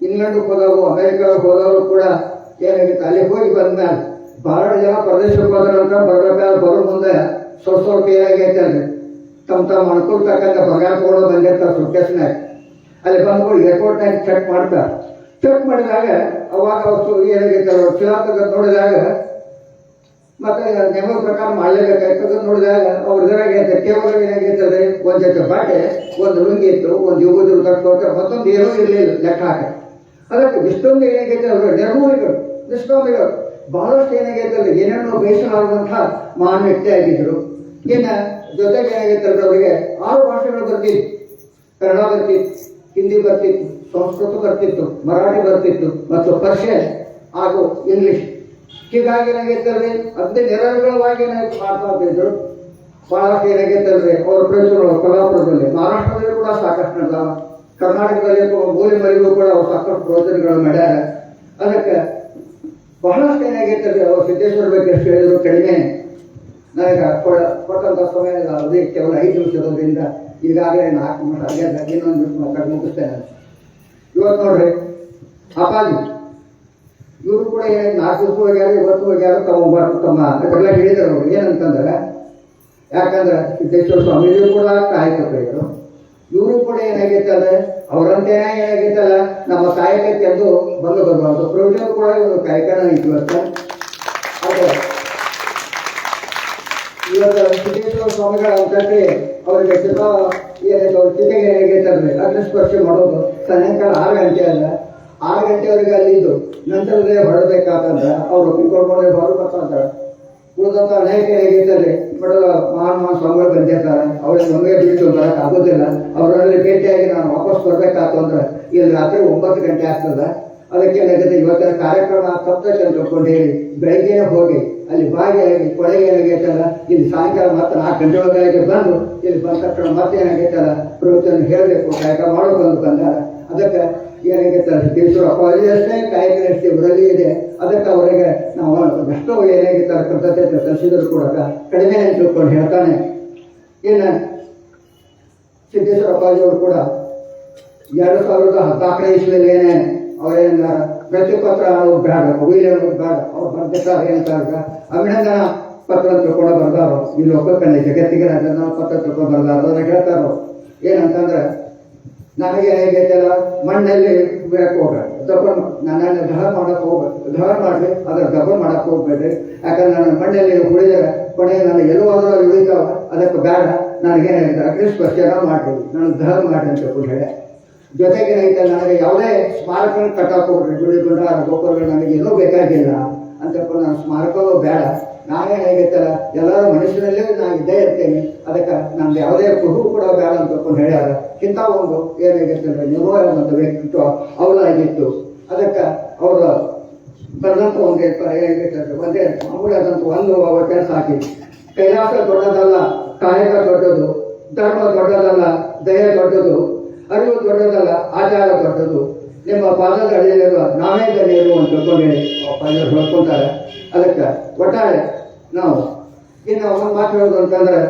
ಇಂಗ್ಲೆಂಡ್ಗೆ ಹೋದವರು, ಅಮೆರಿಕಾಗೆ ಹೋದವರು ಕೂಡ ಏನಾಗೈತೆ ಅಲ್ಲಿ ಹೋಗಿ ಬಂದ್ಮೇಲೆ ಬಹಳ ಜನ ಪ್ರದೇಶಕ್ಕೆ ಹೋದ ನಂತರ ಬರ್ಬೇಕಾದ್ರೆ ಬರೋ ಮುಂದೆ ಸ್ವಲ್ಪ ಏನಾಗೈತೆ ಅಂದ್ರೆ ತಮ್ಮ ಅನುಕೂಲತಕ್ಕಂಥ ಬಂಗಾರ ಕೊಡೋ ಬಂದಿರ್ತಾರೆ ಸುಟ್ಕೇಸ್ನಾಗ. ಅಲ್ಲಿ ಬಂದ್ಕೊಂಡು ಏರ್ಪೋರ್ಟ್ನಾಗ ಚೆಕ್ ಮಾಡ್ತಾರೆ. ಚೆಕ್ ಮಾಡಿದಾಗ ಅವಾಗ ಅವರು ಏನಾಗೈತೆ ಅವ್ರು ಚಿರಾತಗ ನೋಡಿದಾಗ ಮತ್ತೆ ನೆಮ್ಮದ ಪ್ರಕಾರ ಮಾಡಲೇಬೇಕಾಯ್ತದ ನೋಡಿದಾಗ ಅವ್ರ ಇದ್ರಾಗ ಕೇವಲ ಏನಾಗೈತದೆ ಒಂದು ಜೊತೆ ಬಟ್ಟೆ, ಒಂದು ಲುಂಗಿ ಇತ್ತು, ಒಂದು ಯುವದು ರುದ್ರಾಕ್ಷಿ, ಮತ್ತೊಂದು ಏನೂ ಇರಲಿಲ್ಲ ಲೆಕ್ಕ ಹಾಕಿ. ಅದಕ್ಕೆ ಇಷ್ಟೊಂದು ಏನಾಗೈತೆ ಅವರು ನೆರವುಗಳು, ನಿಷ್ಠಾಮಿಗಳು ಬಹಳಷ್ಟು ಏನಾಗೈತಲ್ಲ ಏನೇನೋ ಬೇಸರಾಗುವಂತಹ ಮಹಾನ್ ವ್ಯಕ್ತಿ ಆಗಿದ್ರು. ಇನ್ನು ಜೊತೆಗೆ ಏನಾಗೈತಲ್ಲ ಅವರಿಗೆ 6 ಭಾಷೆಗಳು ಬರ್ತಿತ್ತು. ಕನ್ನಡ ಬರ್ತಿತ್ತು, ಹಿಂದಿ ಬರ್ತಿತ್ತು, ಸಂಸ್ಕೃತ ಬರ್ತಿತ್ತು, ಮರಾಠಿ ಬರ್ತಿತ್ತು ಮತ್ತು ಪರ್ಷಿಯನ್ ಹಾಗೂ ಇಂಗ್ಲಿಷ್. ಹೀಗಾಗಿ ಏನಾಗೈತಲ್ರಿ ಅದೇ ನಿರರ್ಗಳವಾಗಿ ಮಾಡ್ತಾ ಇದ್ರು. ಬಹಳಷ್ಟು ಏನಾಗೈತಲ್ರಿ ಅವ್ರ ಪ್ರಯೋಜನಗಳು ಕೊಲ್ಲಾಪುರದಲ್ಲಿ, ಮಹಾರಾಷ್ಟ್ರದಲ್ಲಿ ಕೂಡ ಸಾಕಷ್ಟು ನಡೆದಾವ, ಕರ್ನಾಟಕದಲ್ಲಿ ಮೂಲೆ ಮರಿಗೂ ಕೂಡ ಅವ್ರು ಸಾಕಷ್ಟು ಪ್ರಯೋಜನಗಳು ಮಾಡ್ಯಾರ. ಅದಕ್ಕೆ ಬಹಳಷ್ಟು ಏನಾಗೈತಲ್ರಿ ಅವ್ರು ಸಿದ್ದೇಶ್ವರ ಬಗ್ಗೆ ಎಷ್ಟು ಹೇಳಿದ್ರು ಕಡಿಮೆ. ನನಗೆ ಕೊಟ್ಟಂತ ಸಮಯ ಅವಧಿ ಕೇವಲ 5 ನಿಮಿಷದಿಂದ ಈಗಾಗಲೇ 4 ನಿಮಿಷ ಆಗ್ಯದ. ಇನ್ನೊಂದು ನಿಮಿಷ ಮಾತಾಡಿ ಮುಗಿಸ್ತೇನೆ. ಇವತ್ತು ನೋಡ್ರಿ ಅಪ್ಪಾಜಿ ಇವರು ಕೂಡ 4 ದಿವಸ ಹೋಗ್ಯಾರ, ಇವತ್ತು ಹೋಗ್ಯಾರ. ತಮ್ಮ ಎಲ್ಲ ಹೇಳಿದ್ರು ಅವರು ಏನಂತಂದ್ರೆ, ಯಾಕಂದ್ರೆ ಸಿದ್ದೇಶ್ವರ ಸ್ವಾಮೀಜಿ ಕೂಡ ಕಾಯಕರು, ಇವರು ಕೂಡ ಏನಾಗೈತಲ್ಲ ಅವರಂತೆಯೇ ಏನಾಗೈತಲ್ಲ ನಮ್ಮ ಕಾಯಕಕ್ಕೆ ಎಂದು ಬಂದು ಬರಬಾರ್ದು. ಪ್ರಯೋಜನ ಕೂಡ ಇವರು ಕಾಯಕನ ಇವತ್ತು. ಅದೇ ಇವತ್ತು ಸಿದ್ದೇಶ್ವರ ಸ್ವಾಮಿಗಳ ಅಂತಂದ್ರೆ ಅವರಿಗೆ ಏನಾಯ್ತು ಅವ್ರ ಚಿತೆಗೆ ಏನಾಗೈತಲ್ರಿ ಅಗ್ನಿ ಸ್ಪರ್ಶೆ ಮಾಡೋದು ಸಾಯಂಕಾಲ 6 ಗಂಟೆ ಅಲ್ಲ 6 ಗಂಟೆವರೆಗೆ ಅಲ್ಲಿದ್ದು ನಂತರದೇ ಹೊರಬೇಕಾತಂದ್ರ ಅವ್ರು ಒಪ್ಪಿಕೊಂಡ್ರೆ ಹೊರಬೇಕಂತ ಉಳಿದಂತ ಅನೇಕ ಹೇಗೈತಲ್ರಿ ಬಡವ ಮಹಾನ್ ಸ್ವಾಮಿಗಳು ಬಂದಿರ್ತಾರೆ ಅವ್ರಿಗೆ ನಮಗೆ ಬಿಟ್ಟು ಬರಕ್ ಆಗೋದಿಲ್ಲ ಅವರಲ್ಲಿ ಭೇಟಿಯಾಗಿ ನಾನು ವಾಪಸ್ ಬರ್ಬೇಕಾತು ಅಂದ್ರೆ ಇಲ್ಲಿ ರಾತ್ರಿ 9 ಗಂಟೆ ಆಗ್ತದ. ಅದಕ್ಕೆ ಏನಾಗುತ್ತೆ ಇವತ್ತಿನ ಕಾರ್ಯಕ್ರಮ ಸಪ್ತಶ ಅಂತ ತಿಳ್ಕೊಂಡು ಹೇಳಿ ಬೆಳಗ್ಗೆ ಹೋಗಿ ಅಲ್ಲಿ ಭಾಗಿಯಾಗಿ ಕೊನೆಗೆ ಏನಾಗೈತಲ್ಲ ಇಲ್ಲಿ ಸಾಯಂಕಾಲ ಮತ್ತೆ 4 ಗಂಟೆ ಒಳಗೆ ಬಂದು ಇಲ್ಲಿ ಬಂದ ತಕ್ಷಣ ಮತ್ತೆ ಏನಾಗೈತಲ್ಲ ಪ್ರವಚನ ಹೇಳಬೇಕು ಕಾಯಕ ಮಾಡೋದು ಬಂದಾರ. ಅದಕ್ಕೆ ಏನಾಗೈತಲ್ಲ ಸಿದ್ದೇಶ್ವರ ಅಪ್ಪಾಜಿ ಅಷ್ಟೇ ಕಾಯಕನಷ್ಟೇ ಬರಲಿ ಇದೆ. ಅದಕ್ಕೆ ಅವರಿಗೆ ನಾವು ಎಷ್ಟೋ ಏನಾಗಿತ್ತಾರೆ ಕೃತಜ್ಞತೆ ಸಲ್ಲಿಸಿದ್ರು ಕೂಡ ಕಡಿಮೆ ಅಂತ ತಿಳ್ಕೊಂಡು ಹೇಳ್ತಾನೆ. ಇನ್ನು ಸಿದ್ದೇಶ್ವರ ಅಪ್ಪಾಜಿ ಅವರು ಕೂಡ 2014 ಇಸ್ವಿಯಲ್ಲಿ ಏನೇ ಅವರೇನ ಪ್ರತಿಪತ್ರ ಅನ್ನೋದು ಬೇಡ, ಕವಿಲೆ ಅನ್ನೋದು ಬೇಡ, ಅವ್ರು ಬರ್ದಿರ್ತಾರೆ ಏನಂತಾರೆ ಅಭಿನಂದನಾ ಪತ್ರ ಅಂತ ಕೂಡ ಬರ್ದಾರೋ ಈ ಲೋಕಕ್ಕನ್ನೇ ಜಗತ್ತಿಗೆ ಅಭಿನಂದನಾ ಪತ್ರ ತಿಳ್ಕೊಂಡು ಬರ್ದಾರ. ಅದನ್ನ ಹೇಳ್ತಾರೋ ಏನಂತಂದ್ರೆ ನನಗೆ ಹೇಗೈತಲ್ಲ ಮಣ್ಣಲ್ಲಿ ಬೇಡಕ್ಕೆ ಹೋಗ್ಬೇಡಿ, ದಬ್ಬನ್ ನನ್ನನ್ನು ದಹನ ಮಾಡಕ್ಕೆ ಹೋಗ್ಬೇಕು, ದಹನ ಮಾಡಲಿ ಅದ್ರ ದಬ್ಬನ್ ಮಾಡಕ್ಕೆ ಹೋಗ್ಬೇಡ್ರಿ. ಯಾಕಂದ್ರೆ ನನ್ನ ಮಣ್ಣಲ್ಲಿ ಉಳಿದರೆ ಕೊನೆಗೆ ನಾನು ಎಲ್ಲೋದ್ರೂ ಉಳಿತಾವ, ಅದಕ್ಕೆ ಬೇಡ ನನಗೇನಾಗಿದೆ ಅಗ್ನಿ ಸ್ಪರ್ಶನ ಮಾಡಿ ನನಗೆ ದಹನ ಮಾಡಿ ಅಂತ ತಿಳ್ಕೊಂಡು ಹೇಳಿ. ಜೊತೆಗೆ ಏನಾಯ್ತು ನನಗೆ ಯಾವುದೇ ಸ್ಮಾರಕಗಳು ಕಟ್ಟಕ್ಕೆ ಹೋಗ್ರಿ, ಗುಡಿ ಗುಂಡಾರ ಗೋಪುರಗಳು ನನಗೆ ಏನೂ ಬೇಕಾಗಿಲ್ಲ ಅಂತ ತಿಳ್ಕೊಂಡು ನಾನು ಸ್ಮಾರಕವೂ ಬೇಡ. ನಾನೇ ಹೇಗೈತಲ್ಲ ಎಲ್ಲರೂ ಮನುಷ್ಯನಲ್ಲೇ ನಾನು ಇದ್ದೇ ಇರ್ತೇನೆ, ಅದಕ್ಕೆ ನಂದು ಯಾವುದೇ ಕುಹು ಕೂಡ ಬೇಡ ಅಂತ ತಿಳ್ಕೊಂಡು ಹೇಳ್ಯಾರ. ಇಂಥ ಒಂದು ಏನಾಗೈತಂದ್ರೆ ನಿರ್ವಹಣೆ ವ್ಯಕ್ತಿತ್ವ ಅವರಾಗಿತ್ತು. ಅದಕ್ಕೆ ಅವರು ಬರೆದಂಥ ಒಂದು ಏನಾಗೈತಂದ್ರೆ ಒಂದೇ ಮಾಮೂಲಿ ಆದಂಥ ಒಂದು ಕೆಲಸ ಹಾಕಿ ಕೈಲಾಸ ದೊಡ್ಡದಲ್ಲ, ಕಾಯಕ ದೊಡ್ಡದು, ಧರ್ಮ ದೊಡ್ಡದಲ್ಲ, ದಯ ದೊಡ್ಡದು, ಅರಿವು ದೊಡ್ಡದಲ್ಲ, ಆಚಾರ ದೊಡ್ಡದು, ನಿಮ್ಮ ಪಾದದ ಅಡಿಯಲ್ಲಿರುವ ನಾವೇ ಗಣ್ಯರು ಅಂತ ತಿಳ್ಕೊಂಡು ಹೇಳ್ಕೊಂತಾರೆ. ಅದಕ್ಕೆ ಒಟ್ಟಾರೆ ನಾವು ಇನ್ನು ಒಂದು ಮಾತು ಹೇಳೋದು ಅಂತಂದ್ರೆ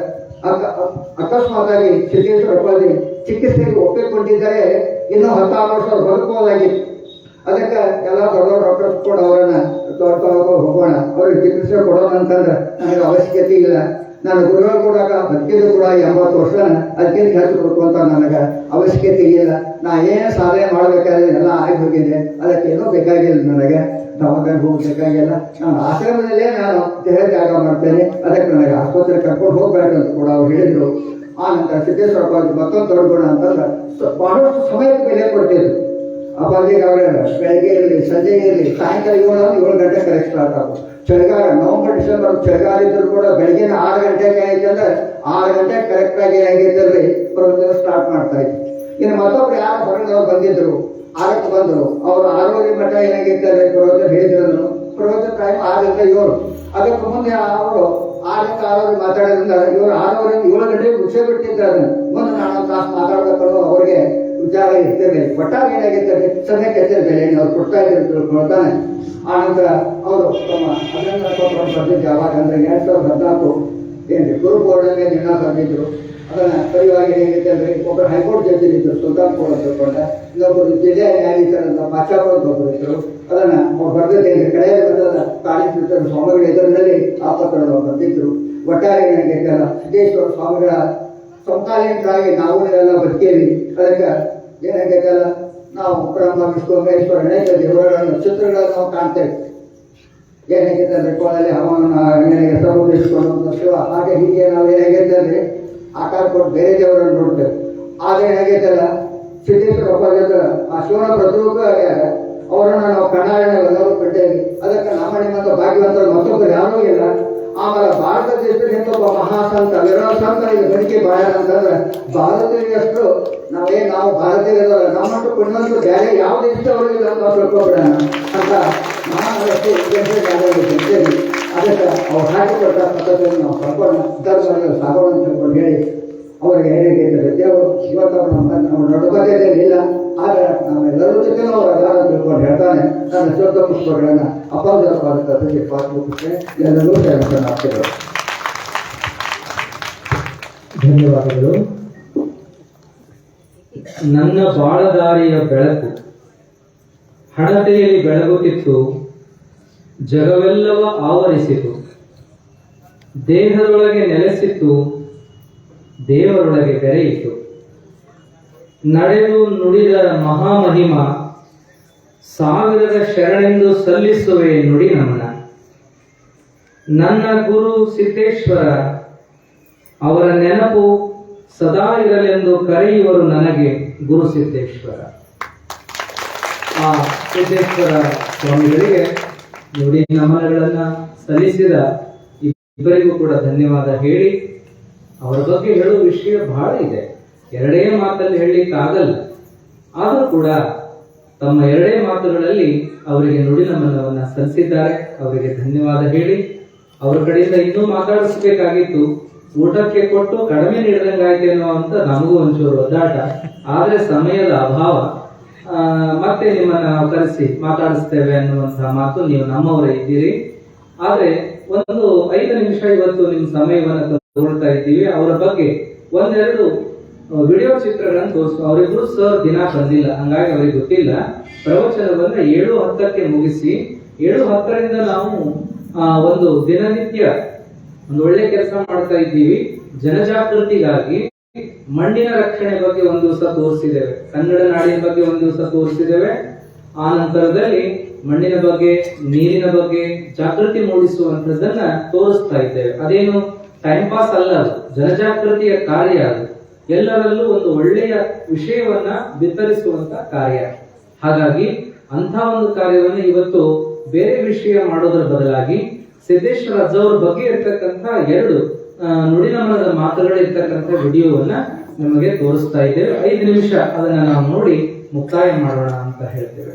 ಅಕಸ್ಮಾತಾಗಿ ಸಿದ್ದೇಶ್ವರ ಅಪ್ಪಾಜಿ ಚಿಕಿತ್ಸೆಗೆ ಒಪ್ಪಿಕೊಂಡಿದ್ದರೆ ಇನ್ನೂ 16 ವರ್ಷ ಬದುಕಬಹುದಾಗಿತ್ತು. ಅದಕ್ಕೆ ಎಲ್ಲ ದೊಡ್ಡ ಡಾಕ್ಟರ್ಸ್ ಕೂಡ ಅವರನ್ನ ಹೋಗೋಣ, ಅವ್ರಿಗೆ ಚಿಕಿತ್ಸೆ ಕೊಡೋಣ ಅಂತಂದ್ರೆ ನನಗೆ ಅವಶ್ಯಕತೆ ಇಲ್ಲ. ನಾನು ಗುರುಗಳು ಕೂಡ ಬದುಕಿದ್ರು ಕೂಡ 80 ವರ್ಷ ಅದಕ್ಕಿಂತ ಹೆಚ್ಚು ಕೊಡುವಂತ ನನಗೆ ಅವಶ್ಯಕತೆ ಇಲ್ಲ. ನಾ ಏನು ಸಾಧನೆ ಮಾಡಬೇಕಾದ್ರೆ ಎಲ್ಲ ಆಗಿ ಹೋಗಿದೆ, ಅದಕ್ಕೆ ಏನೂ ಬೇಕಾಗಿಲ್ಲ, ನನಗೆ ದವಾಖಾನೆ ಹೋಗಬೇಕಾಗಿಲ್ಲ. ನಾನು ಆಶ್ರಮದಲ್ಲೇ ನಾನು ದೇಹ ತ್ಯಾಗ ಮಾಡ್ತೇನೆ, ಅದಕ್ಕೆ ನನಗೆ ಆಸ್ಪತ್ರೆ ಕರ್ಕೊಂಡು ಹೋಗ್ಬೇಕಂತ ಕೂಡ ಅವ್ರು ಹೇಳಿದ್ರು. ಆ ನಂತರ ಸಿದ್ದೇಶ್ವರ ಅಪ್ಪಾಜಿ ಮತ್ತೊಂದು ತೊಡಗೋಣ ಅಂತಂದ್ರೆ ಬಹಳಷ್ಟು ಸಮಯಕ್ಕೆ ಬೆಲೆ ಕೊಡ್ತಿದ್ರು. ಅಪ್ಪಾಜಿಗೆ ಅವರ ಬೆಳಗ್ಗೆ ಇರಲಿ ಸಂಜೆ ಇರಲಿ ಸಾಯಂಕಾಲ 7 ಗಂಟೆ ಕರೆಕ್ಟ್ ಸ್ಟಾರ್ಟ್ ಆಗೋದು. ಚಳಿಗಾಲ ನವೆಂಬರ್ ಡಿಸೆಂಬರ್ ಚಳಿಗಾಲ ಇದ್ರು ಕೂಡ ಬೆಳಗಿನ 6 ಗಂಟೆಗೆ ಏನೈತೆ ಅಂದ್ರೆ 6 ಗಂಟೆ ಕರೆಕ್ಟ್ ಆಗಿ ಏನಾಗೈತಲ್ರಿ ಪ್ರವಚನ ಸ್ಟಾರ್ಟ್ ಮಾಡ್ತಾ ಇದ್ರು. ಇನ್ನು ಮತ್ತೊಬ್ರು ಯಾರು ಹೊರಗಿನವ್ರು ಬಂದಿದ್ರು 6ಕ್ಕೆ ಬಂದರು, ಅವ್ರು 6:30 ಮಟ್ಟ ಏನಾಗೈತಲ್ರಿ ಪ್ರವಚನ ಹೇಳಿದ್ರು. ಪ್ರವಚನ ಟೈಮ್ 6 7. ಅದಕ್ಕೆ ಮುಂದೆ ಅವರು 6 6 ಮಾತಾಡೋದ್ರಿಂದ ಇವರು 6 7 ಗಂಟೆಗೆ ಮುಗಿಸೇ ಬಿಟ್ಟಿದ್ದಾರೆ. ಮುಂದೆ ನಾನು ತಾಸು ಮಾತಾಡ್ಬೇಕು ಅವ್ರಿಗೆ ವಿಚಾರ ಇರ್ತೇವೆ. ಒಟ್ಟಾಗಿ ಏನಾಗಿರ್ತದೆ ಸಮಯಕ್ಕೆ ಹೆಚ್ಚಿರ್ತೇನೆ ಅವ್ರು ಕೊಡ್ತಾ ಇದ್ದಾರೆ ತಿಳ್ಕೊಳ್ತಾನೆ. ಆನಂತರ ಅವರು ತಮ್ಮ ಅಭಿನಂದನಾ ಪತ್ರ ಬರೆದಿದ್ದು ಯಾವಾಗ ಅಂದ್ರೆ 2014 ಏನ್ರಿ ಗುರು ಪೌರ್ಣಿಮೆ ದಿನ ಬರೆದಿದ್ರು. ಅದನ್ನ ಪರಿವಾಗಿ ಹೇಗಿತ್ತು ಅಂದ್ರೆ ಒಬ್ಬರು ಹೈಕೋರ್ಟ್ ಜಡ್ಜ್ ಇದ್ರು ಸುಲ್ತಾನ್ಪುರ ಅಂತ ತಿಳ್ಕೊಂಡ, ಇನ್ನೊಬ್ಬರು ಜಿಲ್ಲೆಯ ನ್ಯಾಯಾಧೀಶರಂತ ಪಾಚಾಪುರ ಒಬ್ಬರು ಇದ್ರು. ಅದನ್ನ ಅವ್ರು ಬರೆದಿದ್ದೇನೆ ಕಡೆಯ ಕಾಣಿಸಿದ ಸ್ವಾಮಿಗಳ ಎದುರಿನಲ್ಲಿ ಆ ಪತ್ರವನ್ನು ಬರೆದಿದ್ರು. ಒಟ್ಟಾರೆ ಏನಾಗೈತಲ್ಲ ಸಿದ್ದೇಶ್ವರ ಸ್ವಾಮಿಗಳ ಸಮಕಾಲೀನರಾಗಿ ನಾವು ಎಲ್ಲ ಬದುಕೇವಿ. ಅದಕ್ಕೆ ಏನಾಗೈತಲ್ಲ ನಾವು ಬ್ರಹ್ಮ ವಿಷ್ಣು ಮಹೇಶ್ವರ ಅನೇಕ ದೇವರ ನಕ್ಷತ್ರಗಳನ್ನು ನಾವು ಕಾಣ್ತೇವೆ. ಏನಾಗೈತೆ ಅಂದ್ರೆ ಕೋಣಲ್ಲಿ ಹವಾಮಾನ ಸಮುದ್ರಿಸಿಕೊಂಡು ಶಿವ ಹಾಗೆ ಹೀಗೆ ನಾವು ಏನಾಗೈತೆ ಅಂದ್ರೆ ಆಕಾರ ಕೊಟ್ಟು ಬೇರೆ ದೇವರನ್ನು ನೋಡ್ತೇವೆ. ಆದ್ರೆ ಏನಾಗೈತಲ್ಲ ಸಿದ್ದೇಶ್ವರ ಅಪ್ಪಾಜಿ ಆ ಶಿವನ ಪ್ರತಿರೂಪ ಆಗ್ಯಾರ. ಅವರನ್ನ ನಾವು ಕಣ್ಣಾರೆ ಎಲ್ಲರೂ ಬಿಟ್ಟೇವಿ. ಅದಕ್ಕೆ ನಮ್ಮ ನಿಮ್ಮಂತ ಭಾಗ್ಯವಂತರು ಮತ್ತೊಬ್ಬರು ಯಾರೂ ಇಲ್ಲ. ಆಮೇಲೆ ಭಾರತ ದೇಶದಿಂದ ಒಬ್ಬ ಮಹಾಸಂತ ವಿರಳ ಸಂತ ಇದು ಗಣಿಕೆ ಬಾಳ ಅಂತಂದ್ರೆ ಭಾರತೀಯಷ್ಟು ನಾವು ಭಾರತೀಯರ ನಮ್ಮಷ್ಟು ಪುಣ್ಯವಂತರು ಬೇರೆ ಯಾವ ದೇಶದವರು ಇಲ್ಲ ಅಂತ ತಿಳ್ಕೊಬಿಡೋಣ ಅಂತ ಮಹಾರಾಷ್ಟ್ರ ಇದ್ದೇವೆ. ಅದಕ್ಕೆ ಅವ್ರು ಹಾಕಿಕೊಟ್ಟ ಪದ್ಧತಿಯನ್ನು ನಾವು ಕರ್ಕೊಂಡು ಧರ್ಮದಲ್ಲಿ ಸಾಗೋಣ ಅಂತ ತಿಳ್ಕೊಂಡು ಹೇಳಿ ಅವರಿಗೆ ಏನಾಗೈತೆ ದೇವರು ಇವತ್ತು ನಮ್ಮ ನಡುಬಗೆಯಲ್ಲಿ ಇಲ್ಲ. ಆಗ ನಾವೆಲ್ಲರೂ ಜೊತೆ ಅವ್ರ ಅಗಾರ ತಿಳ್ಕೊಂಡು ಹೇಳ್ತಾನೆ. ನನ್ನ ಚೋತ ಪುಷ್ಪಗಳನ್ನು ಅಪಾರ್ಜನವಾದ ಪಾಸ್ಬುಕ್ಗೆ ಎಲ್ಲರೂ ಸೇರಿಸಲಾಗ್ತದೆ. ಧನ್ಯವಾದಗಳು. ನನ್ನ ಬಾಳದಾರಿಯ ಬೆಳಕು ಹಣತೆಯಲ್ಲಿ ಬೆಳಗುತ್ತಿತ್ತು, ಜಗವೆಲ್ಲವ ಆವರಿಸಿತು, ದೇಹದೊಳಗೆ ನೆಲೆಸಿತ್ತು, ದೇವರೊಳಗೆ ಬೆರೆಯಿತು. ನಡೆದು ನುಡಿದ ಮಹಾಮಹಿಮ, ಸಾವಿರದ ಶರಣೆಂದು ಸಲ್ಲಿಸುವೆ ನುಡಿ ನಮನ. ನನ್ನ ಗುರು ಸಿದ್ದೇಶ್ವರ ಅವರ ನೆನಪು ಸದಾ ಇರಲೆಂದು ಕರೆಯುವರು ನನಗೆ ಗುರು ಸಿದ್ದೇಶ್ವರ. ಆ ಸಿದ್ದೇಶ್ವರ ಸ್ವಾಮಿಗಳಿಗೆ ನುಡಿ ನಮನಗಳನ್ನ ಸಲ್ಲಿಸಿದ ಇಬ್ಬರಿಗೂ ಕೂಡ ಧನ್ಯವಾದ ಹೇಳಿ, ಅವರ ಬಗ್ಗೆ ಹೇಳುವ ವಿಷಯ ಬಹಳ ಇದೆ. ಎರಡೇ ಮಾತಲ್ಲಿ ಹೇಳಲಿಕ್ಕಾಗಲ್ಲ. ಆದರೂ ಕೂಡ ತಮ್ಮ ಎರಡೇ ಮಾತುಗಳಲ್ಲಿ ಅವರಿಗೆ ನುಡಿ ನಮನವನ್ನ ಸಲ್ಲಿಸಿದ್ದಾರೆ. ಅವರಿಗೆ ಧನ್ಯವಾದ ಹೇಳಿ, ಅವರ ಕಡೆಯಿಂದ ಇನ್ನೂ ಮಾತಾಡಿಸಬೇಕಾಗಿತ್ತು. ಊಟಕ್ಕೆ ಕೊಟ್ಟು ಕಡಿಮೆ ನೀಡಿದಂಗಾಯ್ತೇನೋ ಅಂತ ನಮಗೂ ಒಂಚೂರು ಒದ್ದಾಟ. ಆದ್ರೆ ಸಮಯದ ಅಭಾವ. ಮತ್ತೆ ನಿಮ್ಮನ್ನ ನಾವು ಕರೆಸಿ ಮಾತಾಡಿಸ್ತೇವೆ ಅನ್ನುವಂತಹ ಮಾತು, ನೀವು ನಮ್ಮವರೇ ಇದ್ದೀರಿ. ಆದ್ರೆ ಒಂದು 5 ನಿಮಿಷ ಇವತ್ತು ನಿಮ್ಮ ಸಮಯವನ್ನು ತಗೊಳ್ತಾ ಇದ್ದೀವಿ. ಅವರ ಬಗ್ಗೆ ಒಂದೆರಡು ವಿಡಿಯೋ ಚಿತ್ರಗಳನ್ನು ತೋರಿಸುವ. ಅವರಿಬ್ರು ಸರ್ ದಿನ ಬಂದಿಲ್ಲ, ಹಂಗಾಗಿ ಅವ್ರಿಗೆ ಗೊತ್ತಿಲ್ಲ. ಪ್ರವಚನವನ್ನ 7:10ಕ್ಕೆ ಮುಗಿಸಿ 7:10ರಿಂದ ನಾವು ಒಂದು ದಿನನಿತ್ಯ ಒಂದು ಒಳ್ಳೆ ಕೆಲಸ ಮಾಡ್ತಾ ಇದ್ದೀವಿ. ಜನಜಾಗೃತಿಗಾಗಿ ಮಣ್ಣಿನ ರಕ್ಷಣೆ ಬಗ್ಗೆ ಒಂದು ದಿವಸ ತೋರಿಸಿದ್ದೇವೆ, ಕನ್ನಡ ನಾಡಿನ ಬಗ್ಗೆ ಒಂದು ದಿವಸ ತೋರಿಸಿದ್ದೇವೆ. ಆ ನಂತರದಲ್ಲಿ ಮಣ್ಣಿನ ಬಗ್ಗೆ, ನೀರಿನ ಬಗ್ಗೆ ಜಾಗೃತಿ ಮೂಡಿಸುವಂತದ್ದನ್ನ ತೋರಿಸ್ತಾ ಇದ್ದೇವೆ. ಅದೇನು ಟೈಮ್ ಪಾಸ್ ಅಲ್ಲ, ಅದು ಜನಜಾಗೃತಿಯ ಕಾರ್ಯ. ಅದು ಎಲ್ಲರಲ್ಲೂ ಒಂದು ಒಳ್ಳೆಯ ವಿಷಯವನ್ನ ಬಿತ್ತರಿಸುವಂತ ಕಾರ್ಯ. ಹಾಗಾಗಿ ಅಂತ ಒಂದು ಕಾರ್ಯವನ್ನು ಇವತ್ತು ಬೇರೆ ವಿಷಯ ಮಾಡೋದರ ಬದಲಾಗಿ ಸಿದ್ದೇಶ್ವರ ಅಜ್ಜವರ ಬಗ್ಗೆ ಇರ್ತಕ್ಕಂಥ 2 ನುಡಿನಮನದ ಮಾತುಗಳಿರ್ತಕ್ಕಂಥ ವಿಡಿಯೋವನ್ನ ನಿಮಗೆ ತೋರಿಸ್ತಾ ಇದ್ದೇವೆ. 5 ನಿಮಿಷ ಅದನ್ನ ನಾವು ನೋಡಿ ಮುಕ್ತಾಯ ಮಾಡೋಣ ಅಂತ ಹೇಳ್ತೇವೆ.